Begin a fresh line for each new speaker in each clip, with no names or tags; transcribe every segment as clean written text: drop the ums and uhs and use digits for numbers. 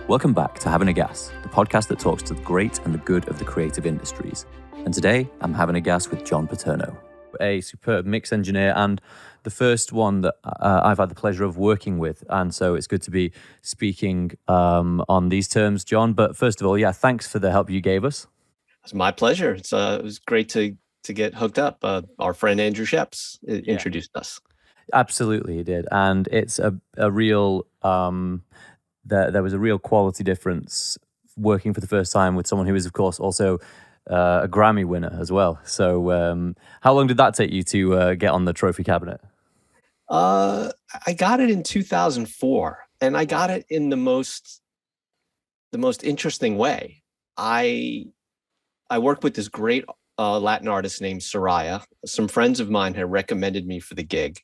Welcome back to Having a Gas, the podcast that talks to the great and the good of the creative industries. And today, I'm having a gas with John Paterno, a superb mix engineer and the first one that I've had the pleasure of working with. And so it's good to be speaking on these terms, John. But first of all, thanks for the help you gave us.
It's my pleasure. It was great to get hooked up. Our friend Andrew Sheps introduced us.
Absolutely, he did. And it's a real... There was a real quality difference working for the first time with someone who is, of course, also a Grammy winner as well. So how long did that take you to get on the trophy cabinet?
I got it in 2004, and I got it in the most interesting way. I worked with this great Latin artist named Soraya. Some friends of mine had recommended me for the gig.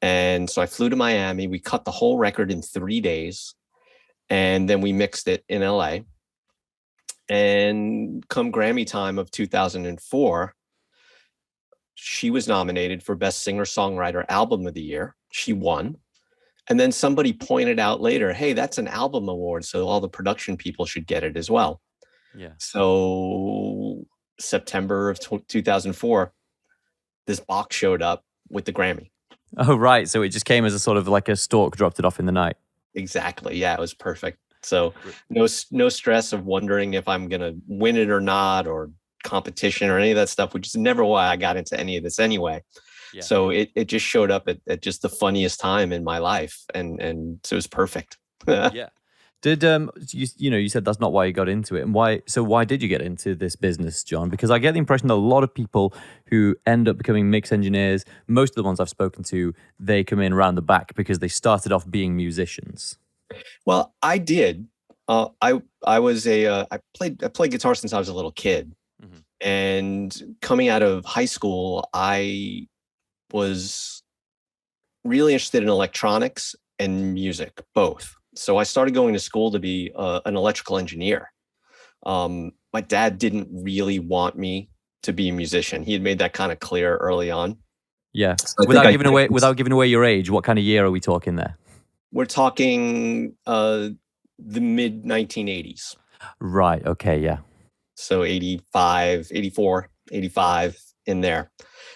And so I flew to Miami. We cut the whole record in 3 days, and then we mixed it in LA. And come Grammy time of 2004, she was nominated for Best Singer-Songwriter Album of the Year. She won. And then somebody pointed out later, hey, that's an album award, so all the production people should get it as well.
Yeah.
So September of 2004, this box showed up with the Grammy.
Oh, right. So it just came as a sort of like a stork dropped it off in the night.
Exactly. Yeah, it was perfect. So no stress of wondering if I'm going to win it or not, or competition or any of that stuff, which is never why I got into any of this anyway. Yeah. So it just showed up at just the funniest time in my life. And so it was perfect.
Yeah. Did you said that's not why you got into it, and why did you get into this business, John? Because I get the impression that a lot of people who end up becoming mix engineers, most of the ones I've spoken to, they come in around the back because they started off being musicians.
Well, I did. I played guitar since I was a little kid, mm-hmm. And coming out of high school, I was really interested in electronics and music, both. So I started going to school to be an electrical engineer. My dad didn't really want me to be a musician. He had made that kind of clear early on.
Yeah. So without giving away your age, what kind of year are we talking there?
We're talking the mid 1980s.
Right. Okay. Yeah.
So 85, 84, 85 in there.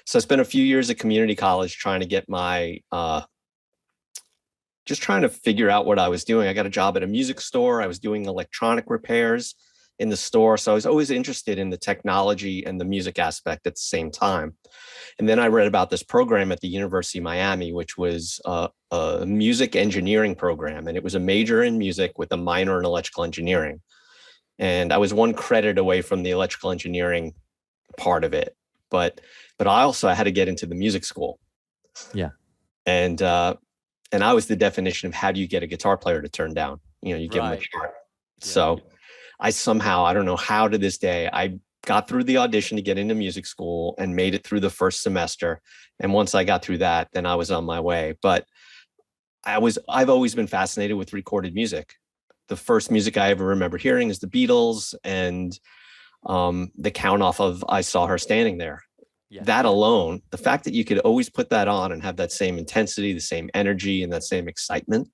So I spent a few years at community college trying to get my just trying to figure out what I was doing. I got a job at a music store. I was doing electronic repairs in the store. So I was always interested in the technology and the music aspect at the same time. And then I read about this program at the University of Miami, which was a music engineering program. And it was a major in music with a minor in electrical engineering. And I was one credit away from the electrical engineering part of it. But I also had to get into the music school.
Yeah.
And I was the definition of how do you get a guitar player to turn down? You give them a chart. Yeah. So I somehow, I don't know how to this day, I got through the audition to get into music school and made it through the first semester. And once I got through that, then I was on my way. But I've always been fascinated with recorded music. The first music I ever remember hearing is the Beatles and the count off of I Saw Her Standing There. Yeah. That alone, the fact that you could always put that on and have that same intensity, the same energy, and that same excitement,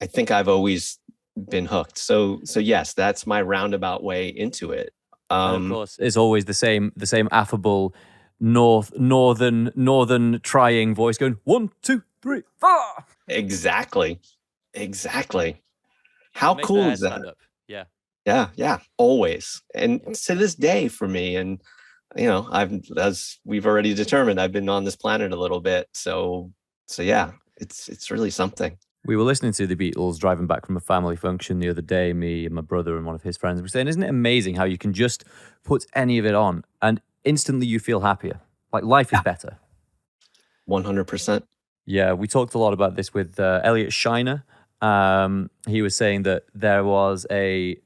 I think I've always been hooked. So yes, that's my roundabout way into it.
And of course, it's always the same affable northern trying voice going 1, 2, 3, 4.
Exactly. How cool is that? Yeah, always. And to this day for me, and as we've already determined, I've been on this planet a little bit. So yeah, it's really something.
We were listening to the Beatles driving back from a family function the other day, me and my brother and one of his friends. We're saying, isn't it amazing how you can just put any of it on and instantly you feel happier? Like life is better.
100%.
Yeah, we talked a lot about this with Elliot Shiner. He was saying that there was I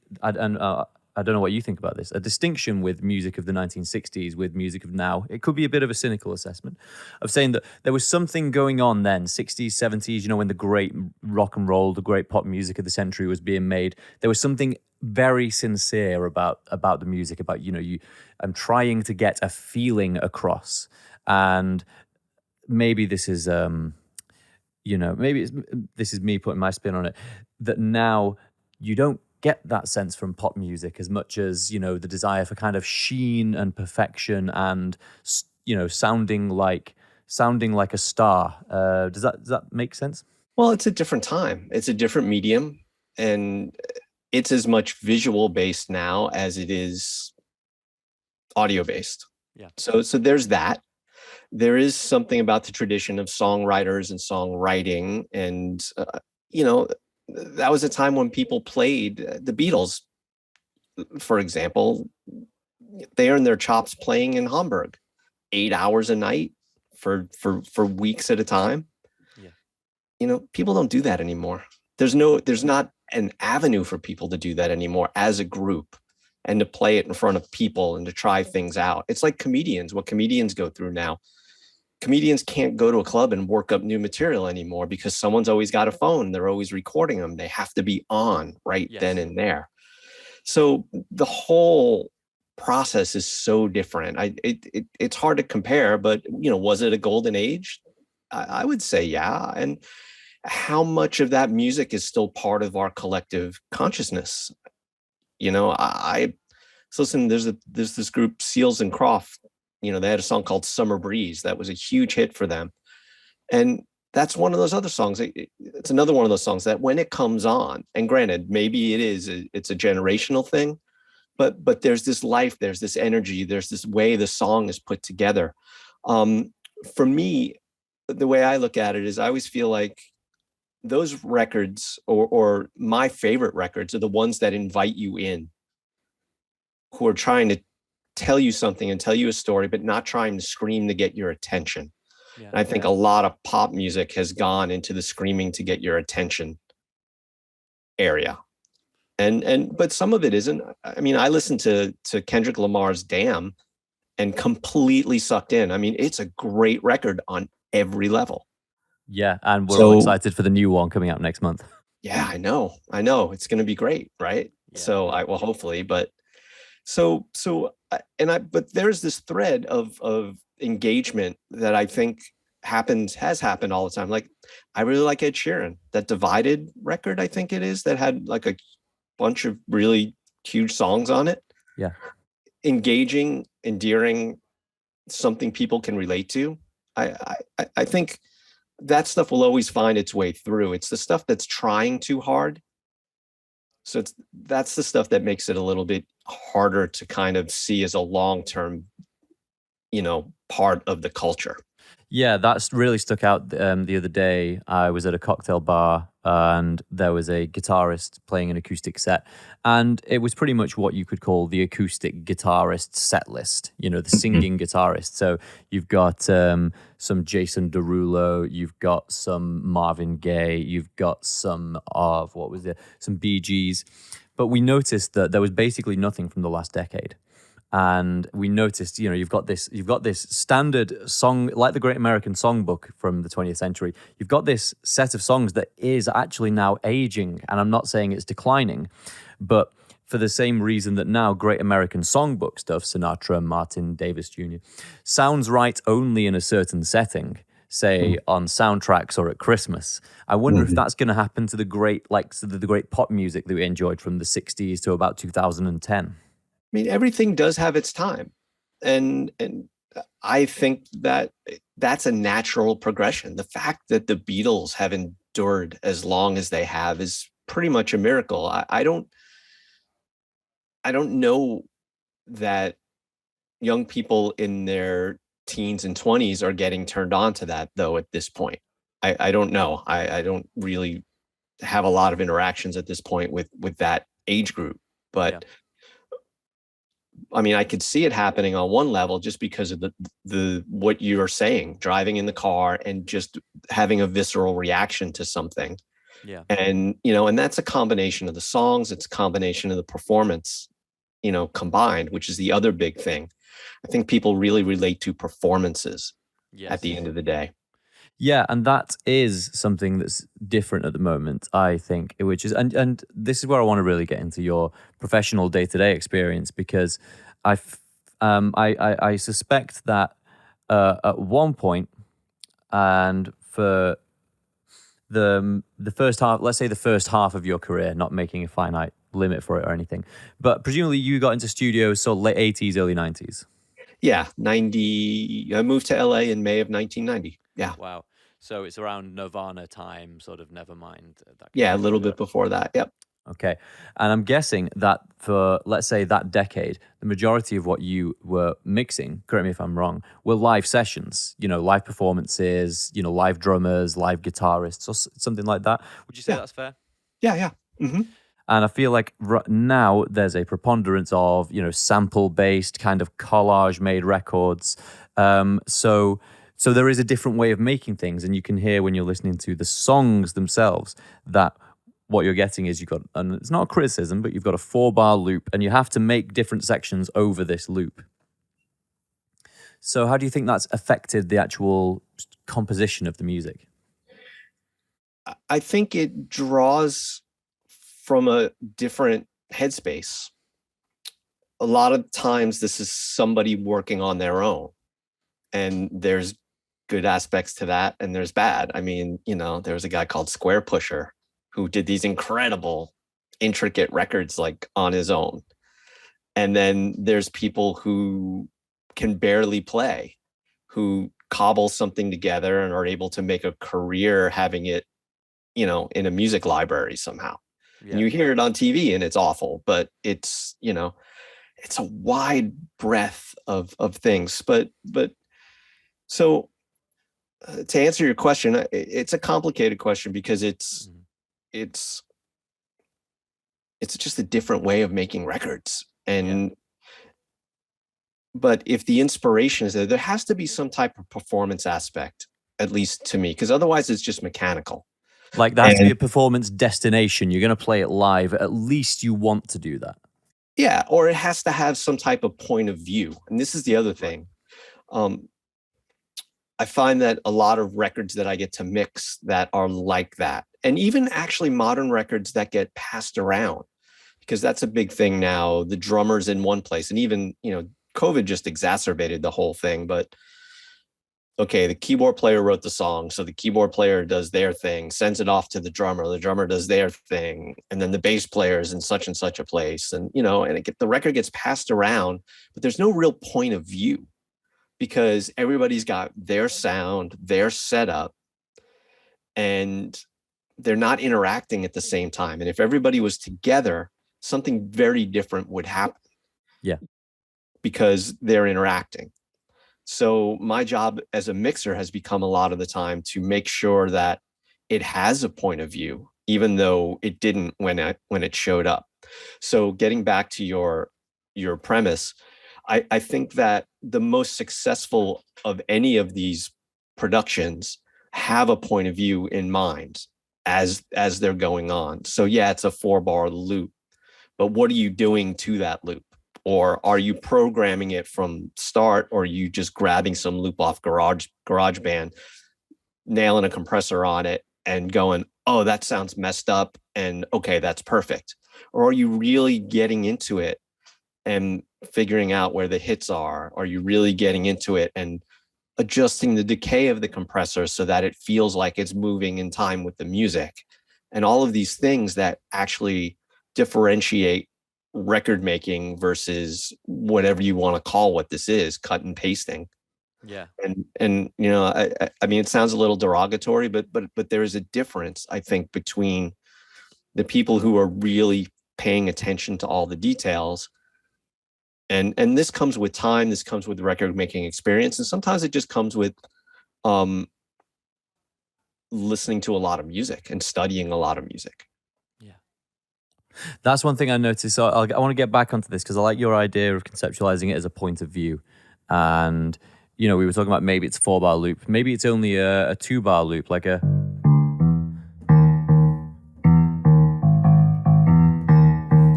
don't know what you think about this, a distinction with music of the 1960s with music of now. It could be a bit of a cynical assessment of saying that there was something going on then, 60s, 70s, when the great rock and roll, the great pop music of the century was being made. There was something very sincere about the music, about, I'm trying to get a feeling across. And maybe this is, this is me putting my spin on it, that now you don't get that sense from pop music as much as, the desire for kind of sheen and perfection and, sounding like a star. Does that make sense?
Well, it's a different time. It's a different medium, and it's as much visual based now as it is audio based.
Yeah.
So there's that. There is something about the tradition of songwriters and songwriting, and that was a time when people played the Beatles, for example. They earned their chops playing in Hamburg, 8 hours a night for weeks at a time.
Yeah.
People don't do that anymore. There's not an avenue for people to do that anymore as a group, and to play it in front of people and to try things out. It's like comedians, what comedians go through now. Comedians can't go to a club and work up new material anymore because someone's always got a phone. They're always recording them. They have to be on right then and there. So the whole process is so different. It's hard to compare, but was it a golden age? I would say yeah. And how much of that music is still part of our collective consciousness? So listen, there's this group, Seals and Croft. They had a song called Summer Breeze that was a huge hit for them. And that's one of those other songs. It's another one of those songs that when it comes on, and granted, maybe it's a generational thing, but there's this life, there's this energy, there's this way the song is put together. For me, the way I look at it is I always feel like those records or my favorite records are the ones that invite you in, who are trying to tell you something and tell you a story, but not trying to scream to get your attention. Yeah. And I think a lot of pop music has gone into the screaming to get your attention area. But some of it isn't. I mean, I listened to Kendrick Lamar's Damn and completely sucked in. I mean, it's a great record on every level.
Yeah, and we're all excited for the new one coming out next month.
Yeah, I know. It's going to be great, right? Yeah. Hopefully, but but there's this thread of engagement that I think has happened all the time. Like, I really like Ed Sheeran, that Divided record, I think it is, that had like a bunch of really huge songs on it.
Yeah.
Engaging, endearing, something people can relate to. I think that stuff will always find its way through. It's the stuff that's trying too hard. So that's the stuff that makes it a little bit harder to kind of see as a long-term, part of the culture.
Yeah, that's really stuck out the other day. I was at a cocktail bar and there was a guitarist playing an acoustic set. And it was pretty much what you could call the acoustic guitarist set list, the singing guitarist. So you've got some Jason Derulo, you've got some Marvin Gaye, you've got some Bee Gees. But we noticed that there was basically nothing from the last decade. And we noticed, you've got this standard song, like the Great American Songbook from the 20th century. You've got this set of songs that is actually now aging, and I'm not saying it's declining, but for the same reason that now Great American Songbook stuff, Sinatra, Martin, Davis Jr., sounds right only in a certain setting, say on soundtracks or at Christmas. I wonder if that's going to happen to the great pop music that we enjoyed from the 60s to about 2010.
I mean, everything does have its time. And I think that that's a natural progression. The fact that the Beatles have endured as long as they have is pretty much a miracle. I don't know that young people in their teens and 20s are getting turned on to that, though, at this point. I don't know. I don't really have a lot of interactions at this point with that age group. But I mean, I could see it happening on one level just because of the what you're saying, driving in the car and just having a visceral reaction to something.
Yeah.
And, and that's a combination of the songs. It's a combination of the performance, combined, which is the other big thing. I think people really relate to performances at the end of the day.
Yeah, and that is something that's different at the moment, I think, which is, and this is where I want to really get into your professional day-to-day experience, because I suspect that at one point, and for the first half, let's say the first half of your career, not making a finite limit for it or anything, but presumably you got into studios so late 80s, early 90s.
Yeah, 90. I moved to LA in May of 1990. Yeah.
Wow. So it's around Nirvana time, sort of, Nevermind. That
Yeah, a little bit before that. Yep.
Okay. And I'm guessing that for, let's say, that decade, the majority of what you were mixing, correct me if I'm wrong, were live sessions, live performances, live drummers, live guitarists, or something like that. Would you say that's fair?
Yeah. Mm-hmm.
And I feel like now there's a preponderance of, sample-based kind of collage-made records. So there is a different way of making things, and you can hear when you're listening to the songs themselves that what you're getting is and it's not a criticism, but you've got a 4-bar loop, and you have to make different sections over this loop. So how do you think that's affected the actual composition of the music?
I think it draws from a different headspace. A lot of times this is somebody working on their own, and there's good aspects to that and there's bad. I mean, there's a guy called Square Pusher who did these incredible, intricate records like on his own. And then there's people who can barely play, who cobble something together and are able to make a career having it, in a music library somehow. Yeah. And you hear it on TV and it's awful, but it's, it's a wide breadth of things. But so to answer your question, it's a complicated question because it's just a different way of making records. And but if the inspiration is there has to be some type of performance aspect, at least to me, because otherwise it's just mechanical.
Like that has to be a performance destination. You're going to play it live. At least you want to do that.
Yeah, or it has to have some type of point of view. And this is the other thing. I find that a lot of records that I get to mix that are like that, and even actually modern records that get passed around, because that's a big thing now. The drummer's in one place, and even, COVID just exacerbated the whole thing. But okay, the keyboard player wrote the song, so the keyboard player does their thing, sends it off to the drummer does their thing, and then the bass player is in such and such a place, and the record gets passed around, but there's no real point of view because everybody's got their sound, their setup, and they're not interacting at the same time. And if everybody was together, something very different would happen.
Yeah,
because they're interacting. So my job as a mixer has become a lot of the time to make sure that it has a point of view, even though it didn't when it showed up. So getting back to your premise, I think that the most successful of any of these productions have a point of view in mind as they're going on. So yeah, it's a 4-bar loop, but what are you doing to that loop? Or are you programming it from start, or are you just grabbing some loop off GarageBand, nailing a compressor on it and going, oh, that sounds messed up, and okay, that's perfect? Or are you really getting into it and figuring out where the hits are? Are you really getting into it and adjusting the decay of the compressor so that it feels like it's moving in time with the music? And all of these things that actually differentiate record making versus whatever you want to call what this is, cut and pasting.
Yeah.
And I mean, it sounds a little derogatory, but there is a difference, I think, between the people who are really paying attention to all the details. And this comes with time, this comes with record making experience, and sometimes it just comes with listening to a lot of music and studying a lot of music.
That's one thing I noticed. So I want to get back onto this because I like your idea of conceptualizing it as a point of view. And, we were talking about maybe it's a 4-bar loop. Maybe it's only a 2-bar loop, like a...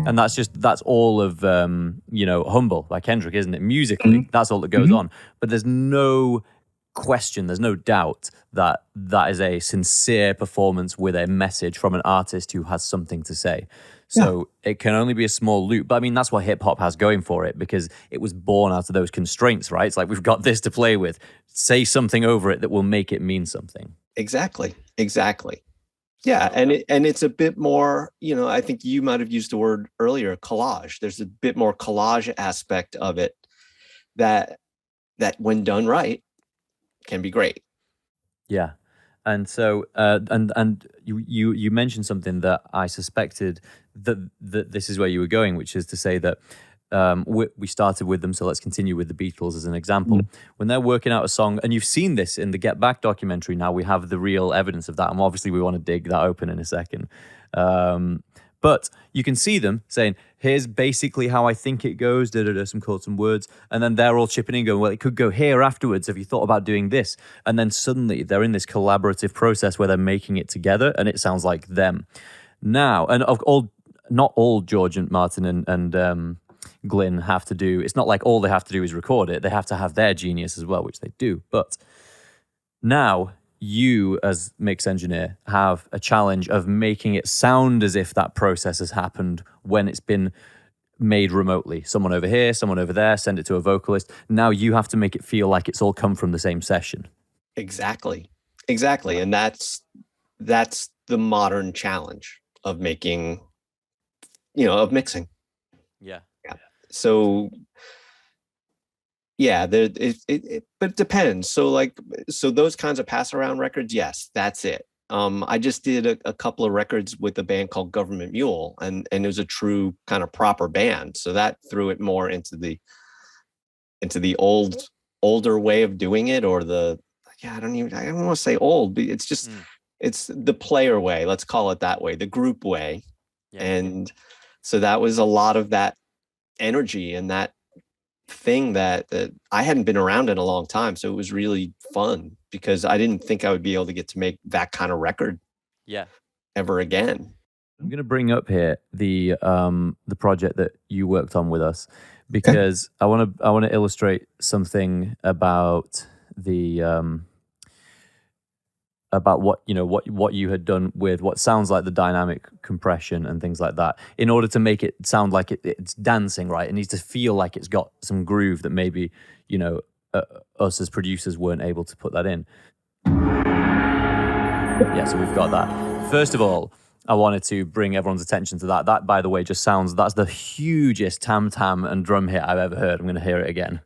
And that's all of, Humble by Kendrick, isn't it? Musically, that's all that goes on. But there's no question, there's no doubt that is a sincere performance with a message from an artist who has something to say. So it can only be a small loop. But I mean, that's what hip hop has going for it, because it was born out of those constraints, right? It's like, we've got this to play with. Say something over it that will make it mean something.
Exactly. Yeah, and it's a bit more, I think you might have used the word earlier, collage. There's a bit more collage aspect of it that when done right can be great.
Yeah. And so, and you mentioned something that I suspected that this is where you were going, which is to say that we started with them, so let's continue with the Beatles as an example. When they're working out a song, and you've seen this in the Get Back documentary, now we have the real evidence of that, and obviously we want to dig that open in a second. But you can see them saying, here's basically how I think it goes, some chords, some words. And then they're all chipping in going, well, it could go here afterwards. Have you thought about doing this? And then suddenly they're in this collaborative process where they're making it together and it sounds like them. Now, and not all George and Martin and Glyn have to do, it's not like all they have to do is record it. They have to have their genius as well, which they do. But now you, as mix engineer, have a challenge of making it sound as if that process has happened when it's been made remotely. Someone over here, someone over there, send it to a vocalist. Now you have to make it feel like it's all come from the same session.
Exactly. And that's the modern challenge of making, of mixing.
Yeah.
So yeah, but it depends. So those kinds of pass around records, yes, that's it. I just did a couple of records with a band called Government Mule, and it was a true kind of proper band. So that threw it more into the older way of doing it, or I don't want to say old, but it's just it's the player way, let's call it that way, the group way. Yeah. And so that was a lot of that energy and that thing that I hadn't been around in a long time. So it was really fun because I didn't think I would be able to get to make that kind of record ever again.
I'm going to bring up here the project that you worked on with us, because I want to illustrate something about the about what you had done with what sounds like the dynamic compression and things like that, in order to make it sound like it's dancing, right? It needs to feel like it's got some groove that maybe us as producers weren't able to put that in. Yeah, so we've got that. First of all, I wanted to bring everyone's attention to that. That, by the way, just sounds, that's the hugest tam-tam and drum hit I've ever heard. I'm going to hear it again.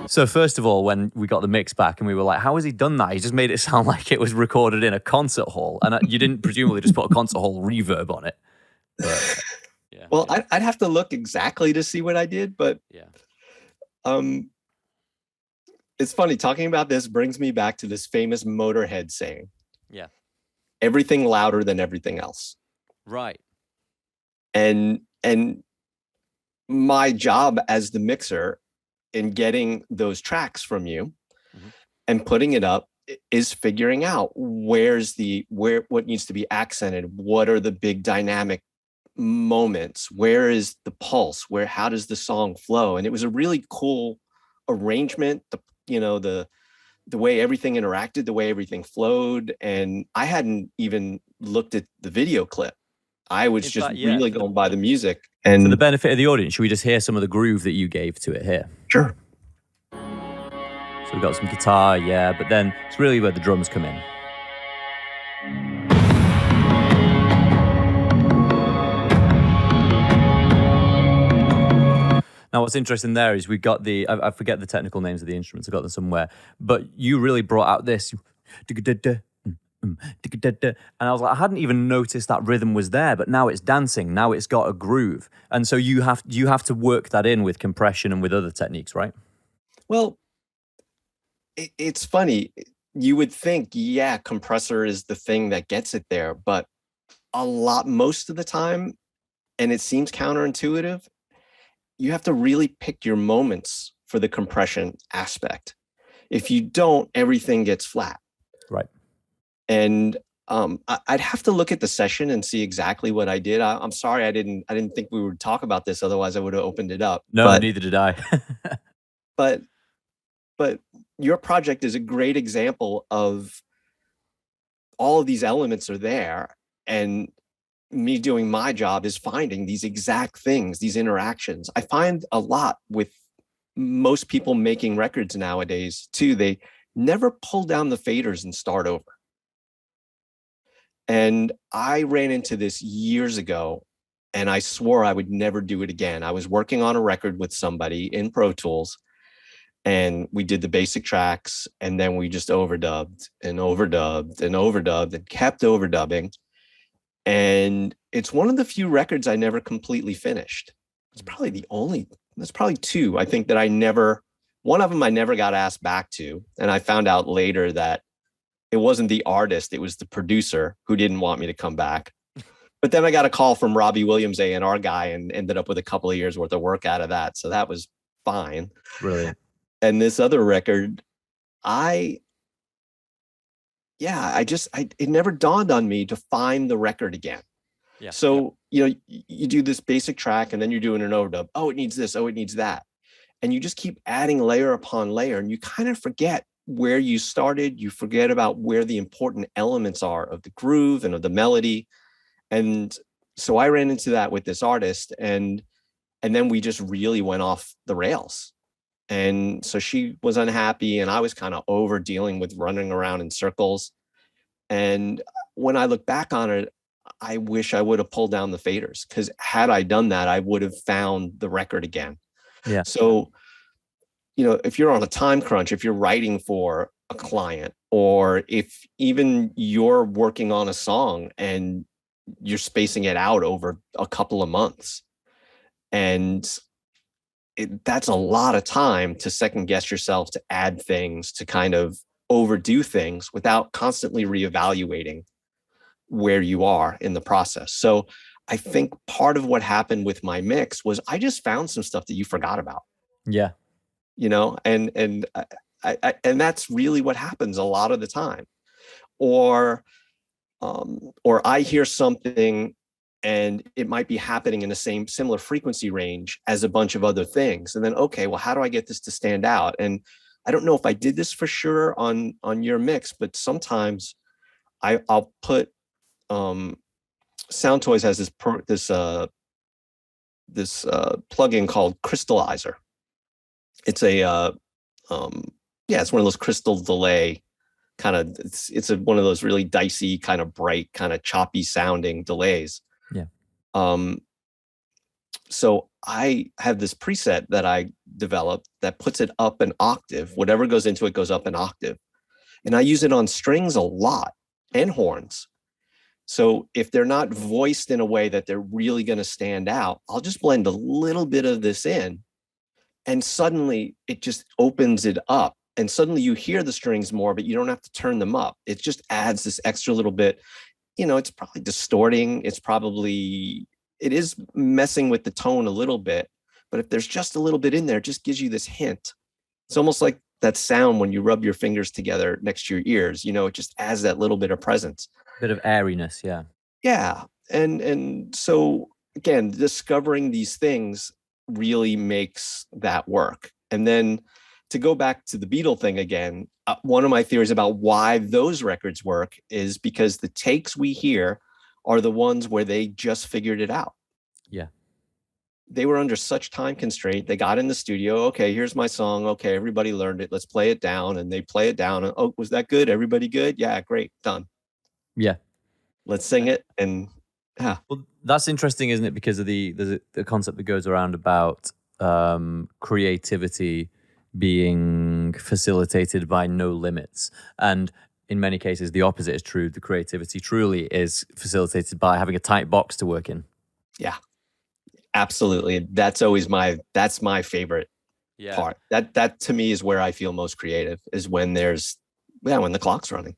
So first of all, when we got the mix back and we were like, how has he done that? He just made it sound like it was recorded in a concert hall. And you didn't presumably just put a concert hall reverb on it. But, yeah.
Well, yeah. I'd have to look exactly to see what I did, but it's funny, talking about this brings me back to this famous Motorhead saying, everything louder than everything else.
Right.
And my job as the mixer in getting those tracks from you and putting it up is figuring out what needs to be accented, what are the big dynamic moments, where is the pulse, how does the song flow. And it was a really cool arrangement, the way everything interacted, the way everything flowed. And I hadn't even looked at the video clip. I was really going by the music. And
for the benefit of the audience, should we just hear some of the groove that you gave to it here?
Sure.
So we've got some guitar, but then it's really where the drums come in. Now, what's interesting there is we got I forget the technical names of the instruments, I got them somewhere, but you really brought out this, and I was like, I hadn't even noticed that rhythm was there, but now it's dancing, now it's got a groove. And so you have to work that in with compression and with other techniques, right?
Well, it's funny. You would think, compressor is the thing that gets it there, but most of the time, and it seems counterintuitive, you have to really pick your moments for the compression aspect. If you don't, everything gets flat.
Right.
And I'd have to look at the session and see exactly what I did. I'm sorry, I didn't think we would talk about this. Otherwise, I would have opened it up.
No, neither did I.
but your project is a great example of all of these elements are there, and me doing my job is finding these exact things, these interactions. I find a lot with most people making records nowadays too. never pull down the faders and start over. And I ran into this years ago, and I swore I would never do it again. I was working on a record with somebody in Pro Tools, and we did the basic tracks, and then we just overdubbed and overdubbed and overdubbed and kept overdubbing. And it's one of the few records I never completely finished. It's probably the only, there's probably two, I think, that I never, one of them I never got asked back to. And I found out later that it wasn't the artist, it was the producer who didn't want me to come back. But then I got a call from Robbie Williams, A&R guy, and ended up with a couple of years worth of work out of that. So that was fine.
Brilliant.
And this other record, it never dawned on me to find the record again.
Yeah.
So, you do this basic track and then you're doing an overdub. Oh, it needs this. Oh, it needs that. And you just keep adding layer upon layer, and you kind of forget where you started. You forget about where the important elements are of the groove and of the melody. And so I ran into that with this artist, and then we just really went off the rails. And so she was unhappy, and I was kind of over dealing with running around in circles. And when I look back on it, I wish I would have pulled down the faders, because had I done that, I would have found the record again.
Yeah.
So, if you're on a time crunch, if you're writing for a client, or if even you're working on a song and you're spacing it out over a couple of months, and that's a lot of time to second guess yourself, to add things, to kind of overdo things without constantly reevaluating where you are in the process. So I think part of what happened with my mix was I just found some stuff that you forgot about.
Yeah.
And that's really what happens a lot of the time. Or I hear something and it might be happening in the similar frequency range as a bunch of other things. And then, okay, well, how do I get this to stand out? And I don't know if I did this for sure on your mix, but sometimes I'll put, Sound Toys has this plugin called Crystallizer. It's it's one of those crystal delay kind of, it's one of those really dicey, kind of bright, kind of choppy sounding delays.
Yeah.
So I have this preset that I developed that puts it up an octave. Whatever goes into it goes up an octave. And I use it on strings a lot, and horns. So if they're not voiced in a way that they're really going to stand out, I'll just blend a little bit of this in, and suddenly it just opens it up. And suddenly you hear the strings more, but you don't have to turn them up. It just adds this extra little bit. It's probably distorting. It is messing with the tone a little bit. But if there's just a little bit in there, it just gives you this hint. It's almost like that sound when you rub your fingers together next to your ears. It just adds that little bit of presence.
Bit of airiness, yeah.
Yeah. And so, again, discovering these things really makes that work. And then to go back to the Beatle thing again, one of my theories about why those records work is because the takes we hear are the ones where they just figured it out.
Yeah.
They were under such time constraint. They got in the studio. Okay, here's my song. Okay, everybody learned it. Let's play it down. And they play it down. And, oh, was that good? Everybody good? Yeah, great. Done.
Yeah.
Let's sing it. And yeah.
Well, that's interesting, isn't it? Because of the concept that goes around about creativity being facilitated by no limits. And in many cases, the opposite is true. The creativity truly is facilitated by having a tight box to work in. Yeah.
Absolutely. That's always my favorite part. That to me is where I feel most creative, is when when the clock's running.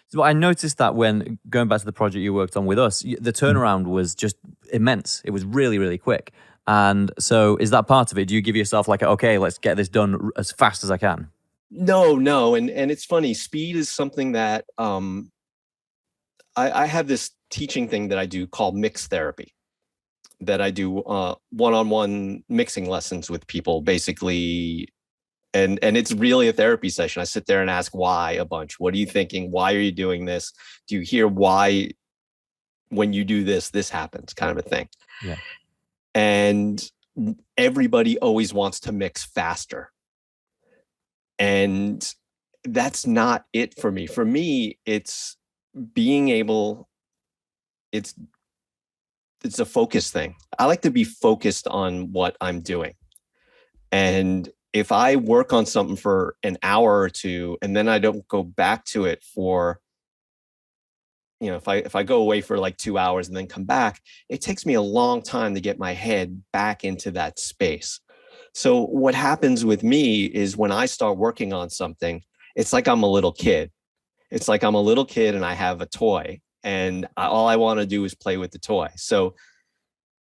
So I noticed that when going back to the project you worked on with us, the turnaround was just immense. It was really, really quick. And so is that part of it? Do you give yourself like, okay, let's get this done as fast as I can?
No. And it's funny. Speed is something that I have this teaching thing that I do called mix therapy, that I do one-on-one mixing lessons with people, basically. And it's really a therapy session. I sit there and ask why a bunch. What are you thinking? Why are you doing this? Do you hear why when you do this happens, kind of a thing?
Yeah.
And everybody always wants to mix faster. And that's not it for me. For me, it's being able, it's a focus thing. I like to be focused on what I'm doing. And if I work on something for an hour or two and then I don't go back to it for, if I go away for like 2 hours and then come back, it takes me a long time to get my head back into that space. So what happens with me is when I start working on something, it's like I'm a little kid. It's like I'm a little kid and I have a toy and all I want to do is play with the toy. So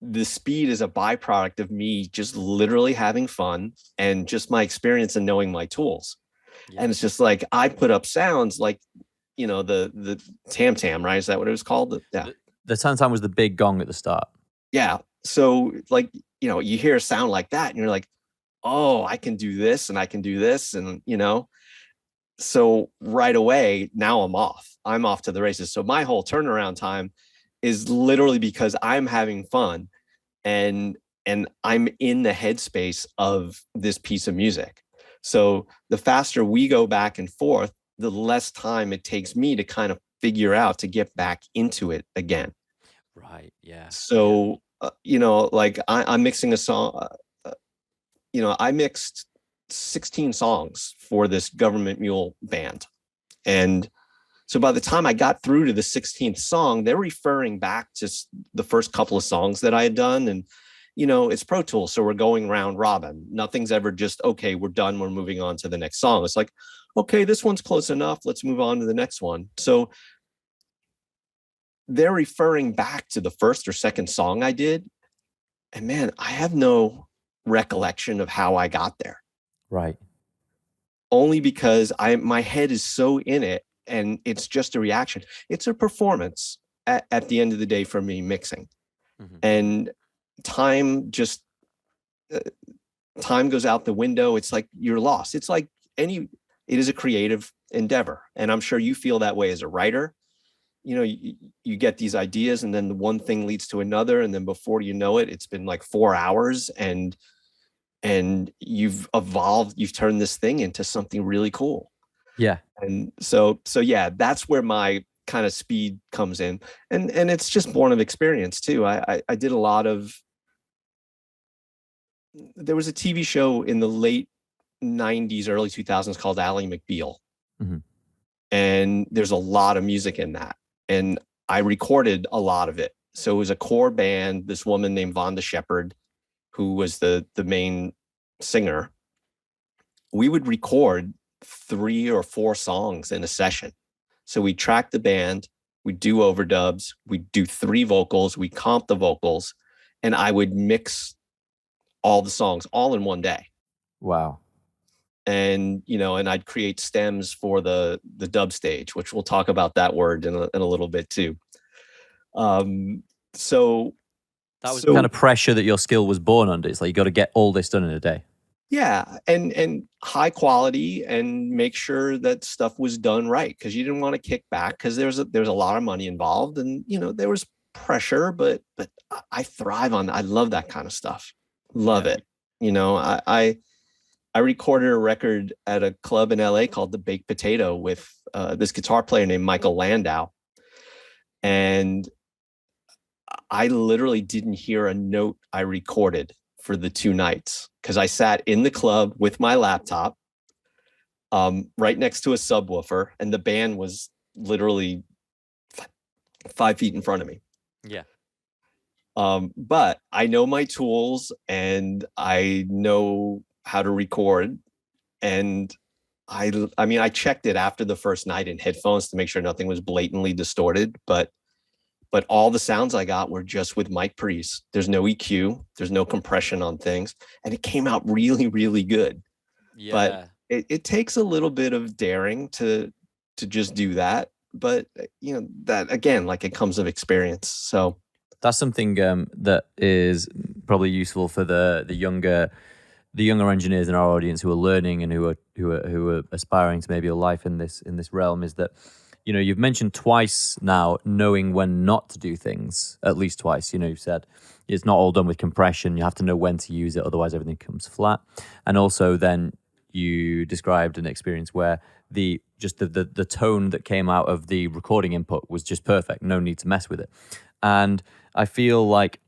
the speed is a byproduct of me just literally having fun and just my experience and knowing my tools. Yeah. And it's just like, I put up sounds like, the tam tam, right? Is that what it was called? Yeah.
The tam tam was the big gong at the start.
Yeah. So like, you hear a sound like that and you're like, oh, I can do this and I can do this. And, so right away, now I'm off to the races. So my whole turnaround time is literally because I'm having fun and I'm in the headspace of this piece of music. So the faster we go back and forth, the less time it takes me to kind of figure out to get back into it again.
Right. Yeah.
So, like I'm mixing a song, I mixed 16 songs for this Government Mule band. And so by the time I got through to the 16th song, they're referring back to the first couple of songs that I had done. And, it's Pro Tools. So we're going round robin. Nothing's ever just, okay, we're done. We're moving on to the next song. It's like, okay, this one's close enough. Let's move on to the next one. So they're referring back to the first or second song I did. And man, I have no recollection of how I got there.
Right.
Only because my head is so in it and it's just a reaction. It's a performance at the end of the day for me mixing. Mm-hmm. And time goes out the window. It's like you're lost. It's like it is a creative endeavor. And I'm sure you feel that way as a writer. You get these ideas and then the one thing leads to another. And then before you know it, it's been like 4 hours and you've evolved, you've turned this thing into something really cool.
Yeah.
And so yeah, that's where my kind of speed comes in. And it's just born of experience too. I did a lot of, there was a TV show in the late 90s, early 2000s called Ally McBeal. Mm-hmm. And there's a lot of music in that. And I recorded a lot of it. So it was a core band, this woman named Vonda Shepard, who was the main singer. We would record 3 or 4 songs in a session. So we track the band, we do overdubs, we do 3 vocals, we comp the vocals, and I would mix all the songs all in one day.
Wow.
And, and I'd create stems for the dub stage, which we'll talk about that word in a little bit too. So
that was the kind of pressure that your skill was born under. It's like, you got to get all this done in a day.
Yeah. And high quality and make sure that stuff was done right. Cause you didn't want to kick back because there's a lot of money involved and, there was pressure, but I thrive on that. I love that kind of stuff. Love it. I recorded a record at a club in LA called the Baked Potato with this guitar player named Michael Landau. And I literally didn't hear a note I recorded for the 2 nights because I sat in the club with my laptop right next to a subwoofer and the band was literally 5 feet in front of me.
Yeah.
But I know my tools and I know how to record. And I checked it after the first night in headphones to make sure nothing was blatantly distorted, but all the sounds I got were just with mic pre's. There's no EQ, there's no compression on things, and it came out really, really good. Yeah. But it takes a little bit of daring to just do that. But that again, like it comes of experience. So
that's something that is probably useful for the younger engineers in our audience who are learning and who are aspiring to maybe a life in this realm, is that you've mentioned twice now knowing when not to do things, at least twice. You've said it's not all done with compression. You have to know when to use it, otherwise everything comes flat. And also then you described an experience where the tone that came out of the recording input was just perfect. No need to mess with it. And I feel like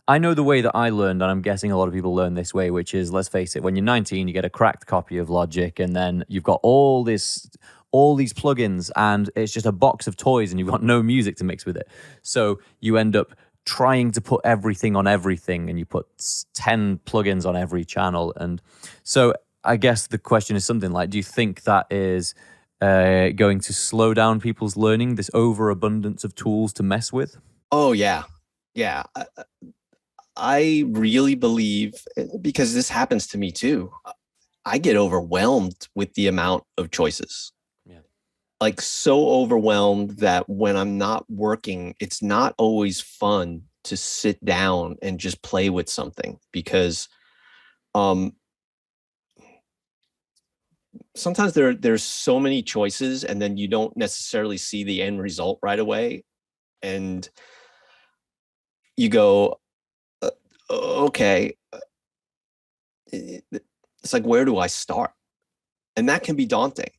I know the way that I learned, and I'm guessing a lot of people learn this way, which is, let's face it, when you're 19, you get a cracked copy of Logic, and then you've got all these plugins, and it's just a box of toys, and you've got no music to mix with it. So you end up trying to put everything on everything, and you put 10 plugins on every channel. And so I guess the question is something like, do you think that is going to slow down people's learning, this overabundance of tools to mess with?
Oh, yeah. Yeah. I really believe, because this happens to me too, I get overwhelmed with the amount of choices.
Yeah.
Like, so overwhelmed that when I'm not working, it's not always fun to sit down and just play with something, because sometimes there's so many choices, and then you don't necessarily see the end result right away. And you go, okay, it's like, where do I start? And that can be daunting.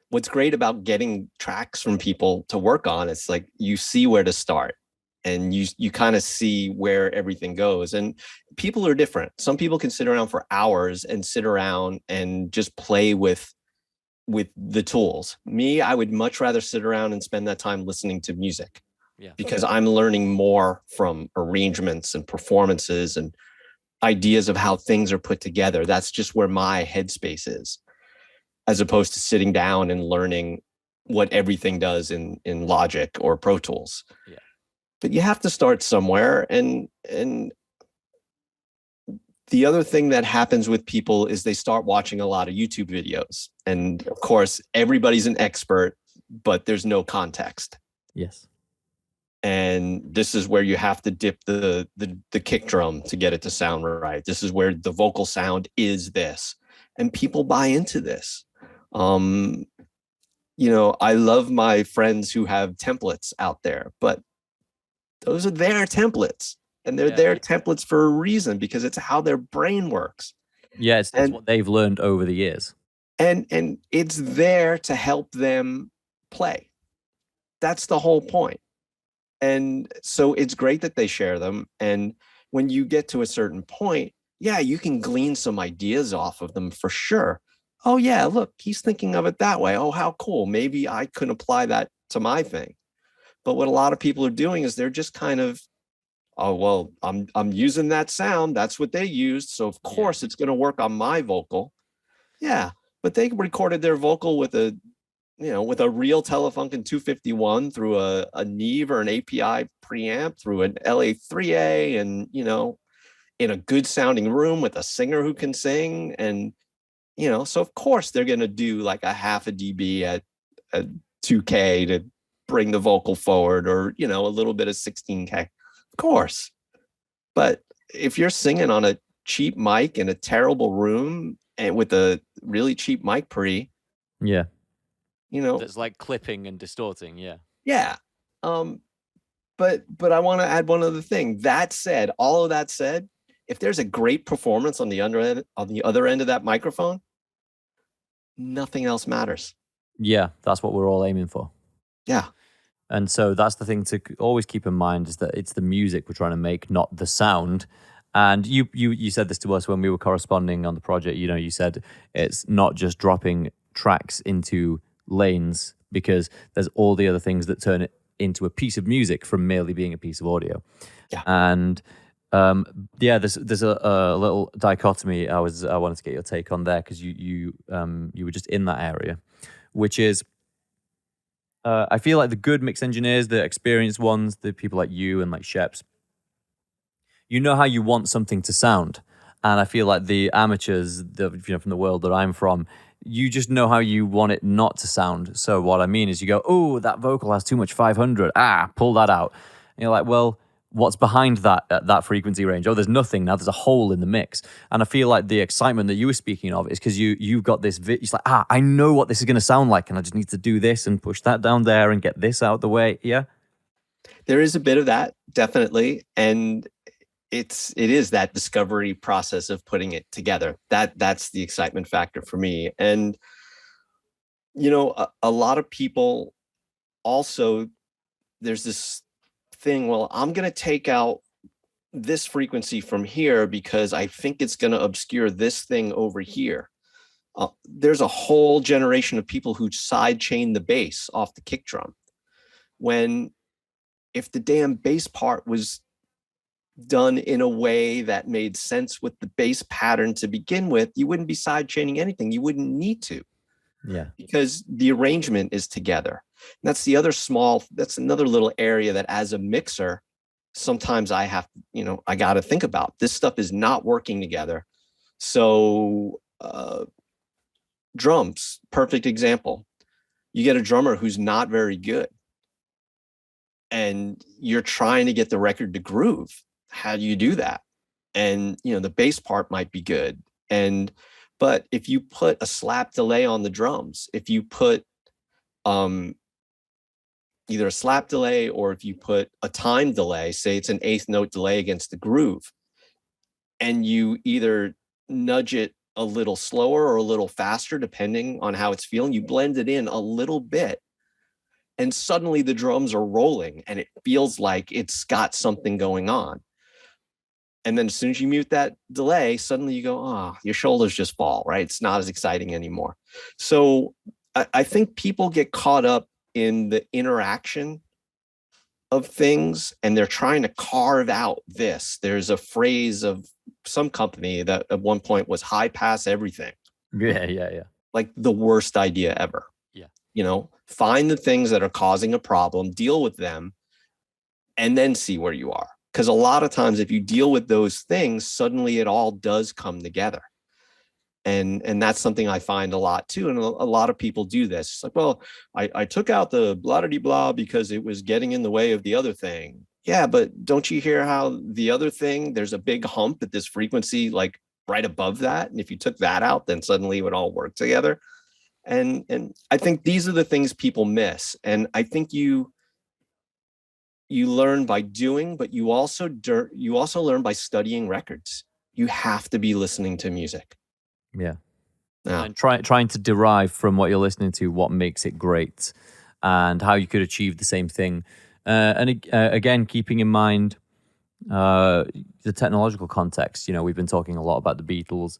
What's great about getting tracks from people to work on, it's like you see where to start, and you kind of see where everything goes. And people are different. Some people can sit around for hours and sit around and just play with the tools. Me, I would much rather sit around and spend that time listening to music. Yeah. Because I'm learning more from arrangements and performances and ideas of how things are put together. That's just where my headspace is, as opposed to sitting down and learning what everything does in Logic or Pro Tools. Yeah. But you have to start somewhere. And the other thing that happens with people is they start watching a lot of YouTube videos. And of course, everybody's an expert, but there's no context.
Yes.
And this is where you have to dip the kick drum to get it to sound right. This is where the vocal sound is this. And people buy into this. I love my friends who have templates out there, but those are their templates. And they're their templates for a reason, because it's how their brain works.
Yeah, it's what they've learned over the years.
And it's there to help them play. That's the whole point. And so it's great that they share them. And when you get to a certain point, yeah, you can glean some ideas off of them for sure. Oh, yeah, look, he's thinking of it that way. Oh, how cool. Maybe I can apply that to my thing. But what a lot of people are doing is they're just kind of, oh, well, I'm using that sound. That's what they used. So of course it's going to work on my vocal. Yeah. But they recorded their vocal with a real Telefunken 251 through a Neve or an API preamp, through an LA3A, and, in a good sounding room with a singer who can sing. And, so of course they're going to do like a half a dB at 2K to bring the vocal forward, or, a little bit of 16K, of course. But if you're singing on a cheap mic in a terrible room and with a really cheap mic pre,
yeah, that's like clipping and distorting.
Yeah. But I want to add one other thing. That said, all of that said, if there's a great performance on the other end of that microphone, nothing else matters.
Yeah, that's what we're all aiming for.
Yeah.
And so that's the thing to always keep in mind, is that it's the music we're trying to make, not the sound. And you said this to us when we were corresponding on the project. You said it's not just dropping tracks into lanes, because there's all the other things that turn it into a piece of music from merely being a piece of audio.
Yeah.
And there's a little dichotomy I wanted to get your take on there, because you were just in that area, which is I feel like the good mix engineers, the experienced ones, the people like you and like Sheps, you know how you want something to sound. And I feel like the amateurs, from the world that I'm from, you just know how you want it not to sound. So what I mean is, you go, oh, that vocal has too much 500. Pull that out. And you're like, well, what's behind that frequency range? Oh, there's nothing. Now there's a hole in the mix. And I feel like the excitement that you were speaking of is because you've got this, it's like, I know what this is going to sound like, and I just need to do this and push that down there and get this out the way. Yeah.
There is a bit of that, definitely. And it is that discovery process of putting it together. That's the excitement factor for me. And a lot of people also, there's this thing, well, I'm going to take out this frequency from here because I think it's going to obscure this thing over here. There's a whole generation of people who sidechain the bass off the kick drum, when if the damn bass part was done in a way that made sense with the bass pattern to begin with, you wouldn't be sidechaining anything. You wouldn't need to.
Yeah.
Because the arrangement is together. And that's another little area that as a mixer, sometimes I have, I got to think about. This stuff is not working together. So drums, perfect example. You get a drummer who's not very good, and you're trying to get the record to groove. How do you do that? And, the bass part might be good. But if you put a slap delay on the drums, if you put either a slap delay, or if you put a time delay, say it's an eighth note delay against the groove, and you either nudge it a little slower or a little faster, depending on how it's feeling, you blend it in a little bit, and suddenly the drums are rolling and it feels like it's got something going on. And then as soon as you mute that delay, suddenly you go, oh, your shoulders just fall, right? It's not as exciting anymore. So I think people get caught up in the interaction of things, and they're trying to carve out this. There's a phrase of some company that at one point was high pass everything.
Yeah.
Like the worst idea ever.
Yeah.
Find the things that are causing a problem, deal with them, and then see where you are. Because a lot of times if you deal with those things, suddenly it all does come together. And that's something I find a lot too. And a lot of people do this. It's like, well, I took out the blah-de-blah because it was getting in the way of the other thing. Yeah, but don't you hear how the other thing, there's a big hump at this frequency, like right above that. And if you took that out, then suddenly it would all work together. And I think these are the things people miss. And I think you learn by doing, but you also learn by studying records. You have to be listening to music.
Yeah. And trying to derive from what you're listening to what makes it great, and how you could achieve the same thing. Again, keeping in mind the technological context. We've been talking a lot about the Beatles.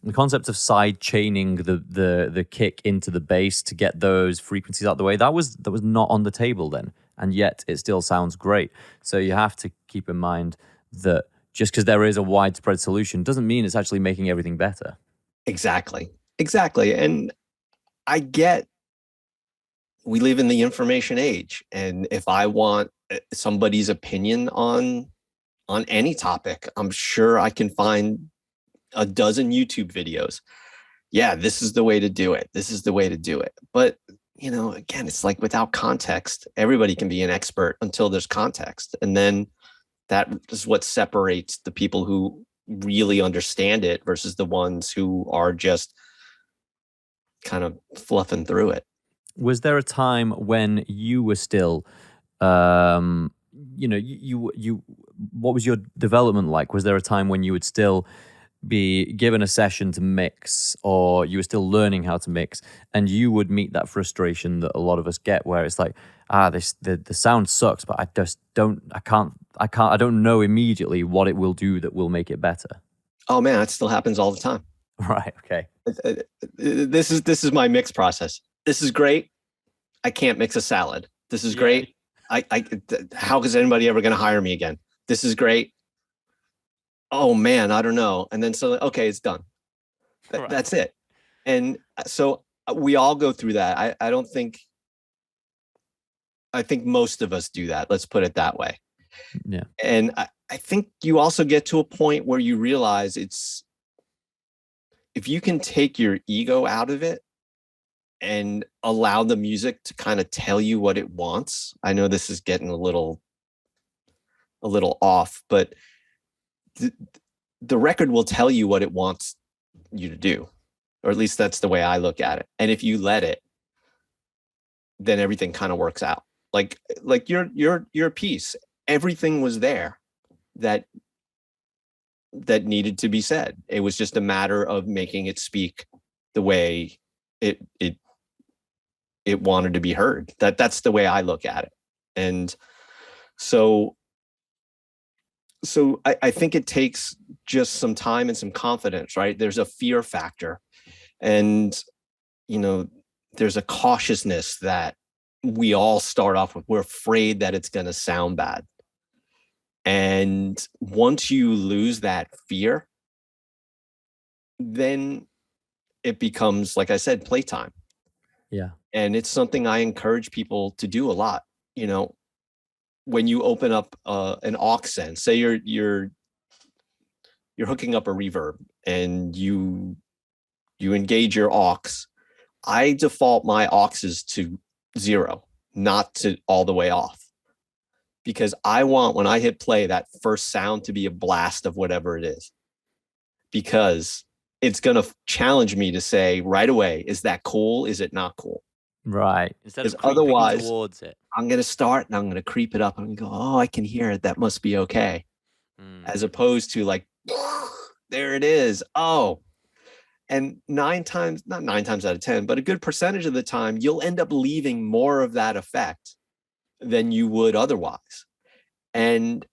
The concept of side chaining the kick into the bass to get those frequencies out of the way, that was not on the table then, and yet it still sounds great. So you have to keep in mind that just because there is a widespread solution doesn't mean it's actually making everything better.
Exactly. And I get, we live in the information age, and if I want somebody's opinion on any topic, I'm sure I can find a dozen YouTube videos. Yeah, this is the way to do it. This is the way to do it. But, again, it's like without context, everybody can be an expert until there's context. And then that is what separates the people who really understand it versus the ones who are just kind of fluffing through it.
Was there a time when you were still, you what was your development like? Was there a time when you would still be given a session to mix, or you were still learning how to mix, and you would meet that frustration that a lot of us get, where it's like, the sound sucks, but I don't know immediately what it will do that will make it better?
Oh man, that still happens all the time.
Right. Okay.
This is my mix process. This is great. I can't mix a salad. This is great. How is anybody ever going to hire me again? This is great. Oh man, I don't know. And then so, okay, it's done. Right. That's it. And so we all go through that. I think most of us do that. Let's put it that way.
Yeah.
And I think you also get to a point where you realize if you can take your ego out of it and allow the music to kind of tell you what it wants. I know this is getting a little off, but the record will tell you what it wants you to do, or at least that's the way I look at it. And if you let it, then everything kind of works out. Like your piece, everything was there that needed to be said. It was just a matter of making it speak the way it it wanted to be heard. That's the way I look at it. And so I think it takes just some time and some confidence, right? There's a fear factor, and there's a cautiousness that we all start off with. We're afraid that it's going to sound bad. And once you lose that fear, then it becomes, like I said, playtime.
Yeah.
And it's something I encourage people to do a lot. When you open up an aux send, say you're hooking up a reverb and you engage your aux, I default my auxes to 0, not to all the way off, because I want, when I hit play, that first sound to be a blast of whatever it is, because it's going to challenge me to say right away, is that cool? Is it not cool?
Right. Instead of creeping
otherwise,
towards it,
I'm going to start and I'm going to creep it up and go, oh, I can hear it. That must be okay. As opposed to like, there it is. Oh, and not 9 times out of 10, but a good percentage of the time, you'll end up leaving more of that effect than you would otherwise. And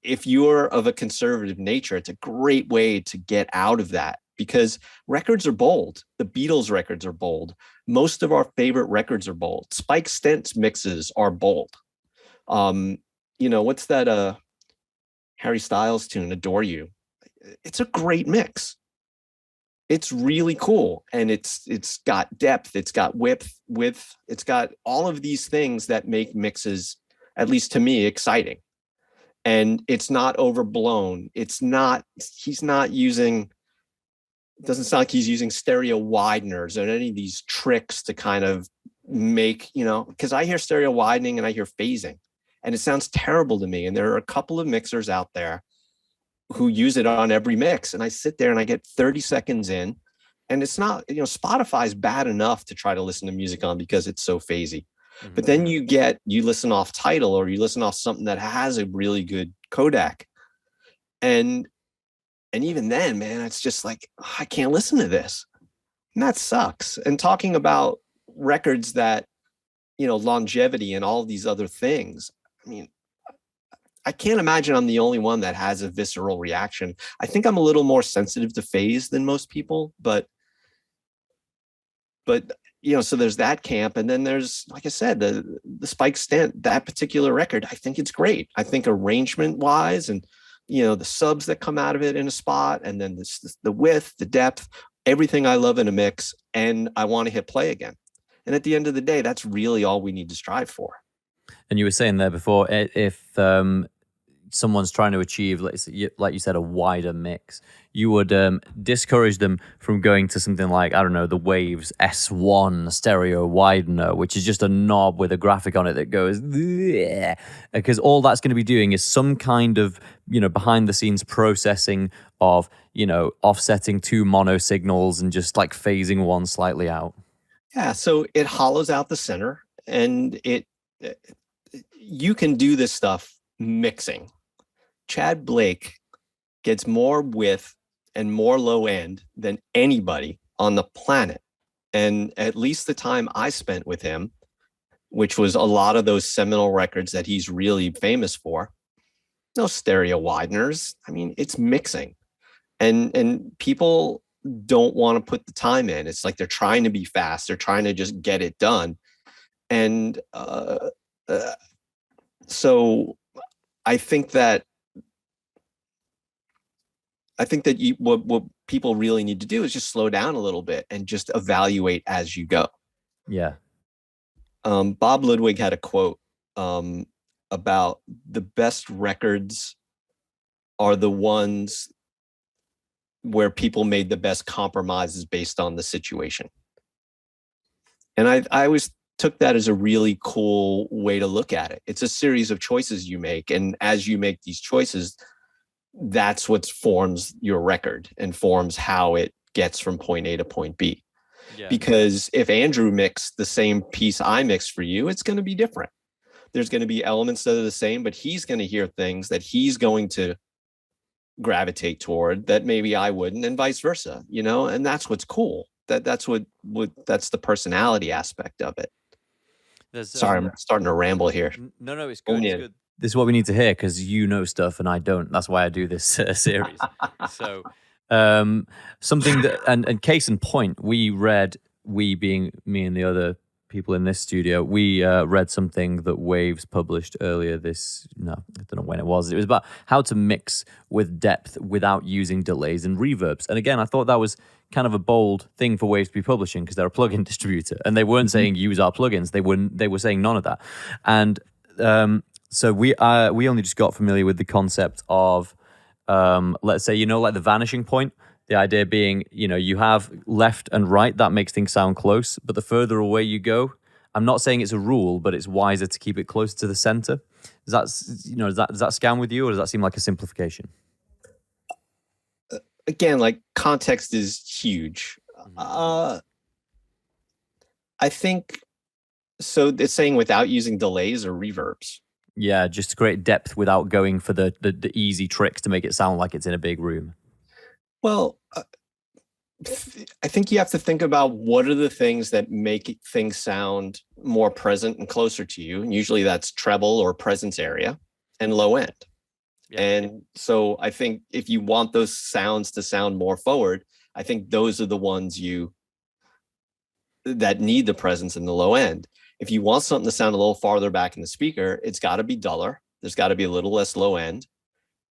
if you're of a conservative nature, it's a great way to get out of that, because records are bold. The Beatles records are bold. Most of our favorite records are bold. Spike Stent's mixes are bold. What's that Harry Styles tune, Adore You? It's a great mix. It's really cool. And it's got depth, it's got width, it's got all of these things that make mixes, at least to me, exciting. And it's not overblown. It doesn't sound like he's using stereo wideners or any of these tricks to kind of make, because I hear stereo widening and I hear phasing, and it sounds terrible to me. And there are a couple of mixers out there who use it on every mix. And I sit there and I get 30 seconds in, and it's not, Spotify's bad enough to try to listen to music on because it's so phasey. Mm-hmm. But then you listen off Tidal, or you listen off something that has a really good codec. And even then, man, it's just like, I can't listen to this. And that sucks. And talking about records that, longevity and all these other things, I mean, I can't imagine I'm the only one that has a visceral reaction. I think I'm a little more sensitive to phase than most people, but so there's that camp. And then there's, like I said, the Spike Stent, that particular record, I think it's great. I think arrangement wise, and, the subs that come out of it in a spot, and then the width, the depth, everything I love in a mix, and I want to hit play again. And at the end of the day, that's really all we need to strive for.
And you were saying there before, if someone's trying to achieve, like you said, a wider mix, you would discourage them from going to something like, I don't know, the Waves S1 stereo widener, which is just a knob with a graphic on it that goes, bleh, because all that's going to be doing is some kind of, behind the scenes processing of, offsetting 2 mono signals and just like phasing one slightly out.
Yeah, so it hollows out the center, and you can do this stuff mixing. Chad Blake gets more width and more low end than anybody on the planet. And at least the time I spent with him, which was a lot of those seminal records that he's really famous for, no stereo wideners. I mean, it's mixing. And people don't want to put the time in. It's like they're trying to be fast. They're trying to just get it done. And so I think that what people really need to do is just slow down a little bit and just evaluate as you go.
Yeah.
Bob Ludwig had a quote about the best records are the ones where people made the best compromises based on the situation. And I always took that as a really cool way to look at it. It's a series of choices you make. And as you make these choices, that's what forms your record and forms how it gets from point A to point B. Yeah. Because if Andrew mixed the same piece I mixed for you, it's going to be different. There's going to be elements that are the same, but he's going to hear things that he's going to gravitate toward that maybe I wouldn't, and vice versa, and that's what's cool. that's what that's the personality aspect of it.
There's
Sorry, I'm starting to ramble here.
no, it's good. It's good. This is what we need to hear because you know stuff and I don't. That's why I do this series. So, something that, and case in point, we being me and the other people in this studio, we read something that Waves published earlier I don't know when it was. It was about how to mix with depth without using delays and reverbs. And again, I thought that was kind of a bold thing for Waves to be publishing because they're a plugin distributor and they weren't saying use our plugins. They were saying none of that. And so we only just got familiar with the concept of let's say, like the vanishing point. The idea being, you have left and right, that makes things sound close, but the further away you go, I'm not saying it's a rule, but it's wiser to keep it closer to the center. Does that scan with you, or does that seem like a simplification?
Again, like context is huge. I think so. It's saying without using delays or reverbs.
Yeah, just to create depth without going for the easy tricks to make it sound like it's in a big room.
Well, I think you have to think about what are the things that make things sound more present and closer to you. And usually that's treble or presence area and low end. Yeah. And so I think if you want those sounds to sound more forward, I think those are the ones that need the presence in the low end. If you want something to sound a little farther back in the speaker, it's got to be duller. There's got to be a little less low end.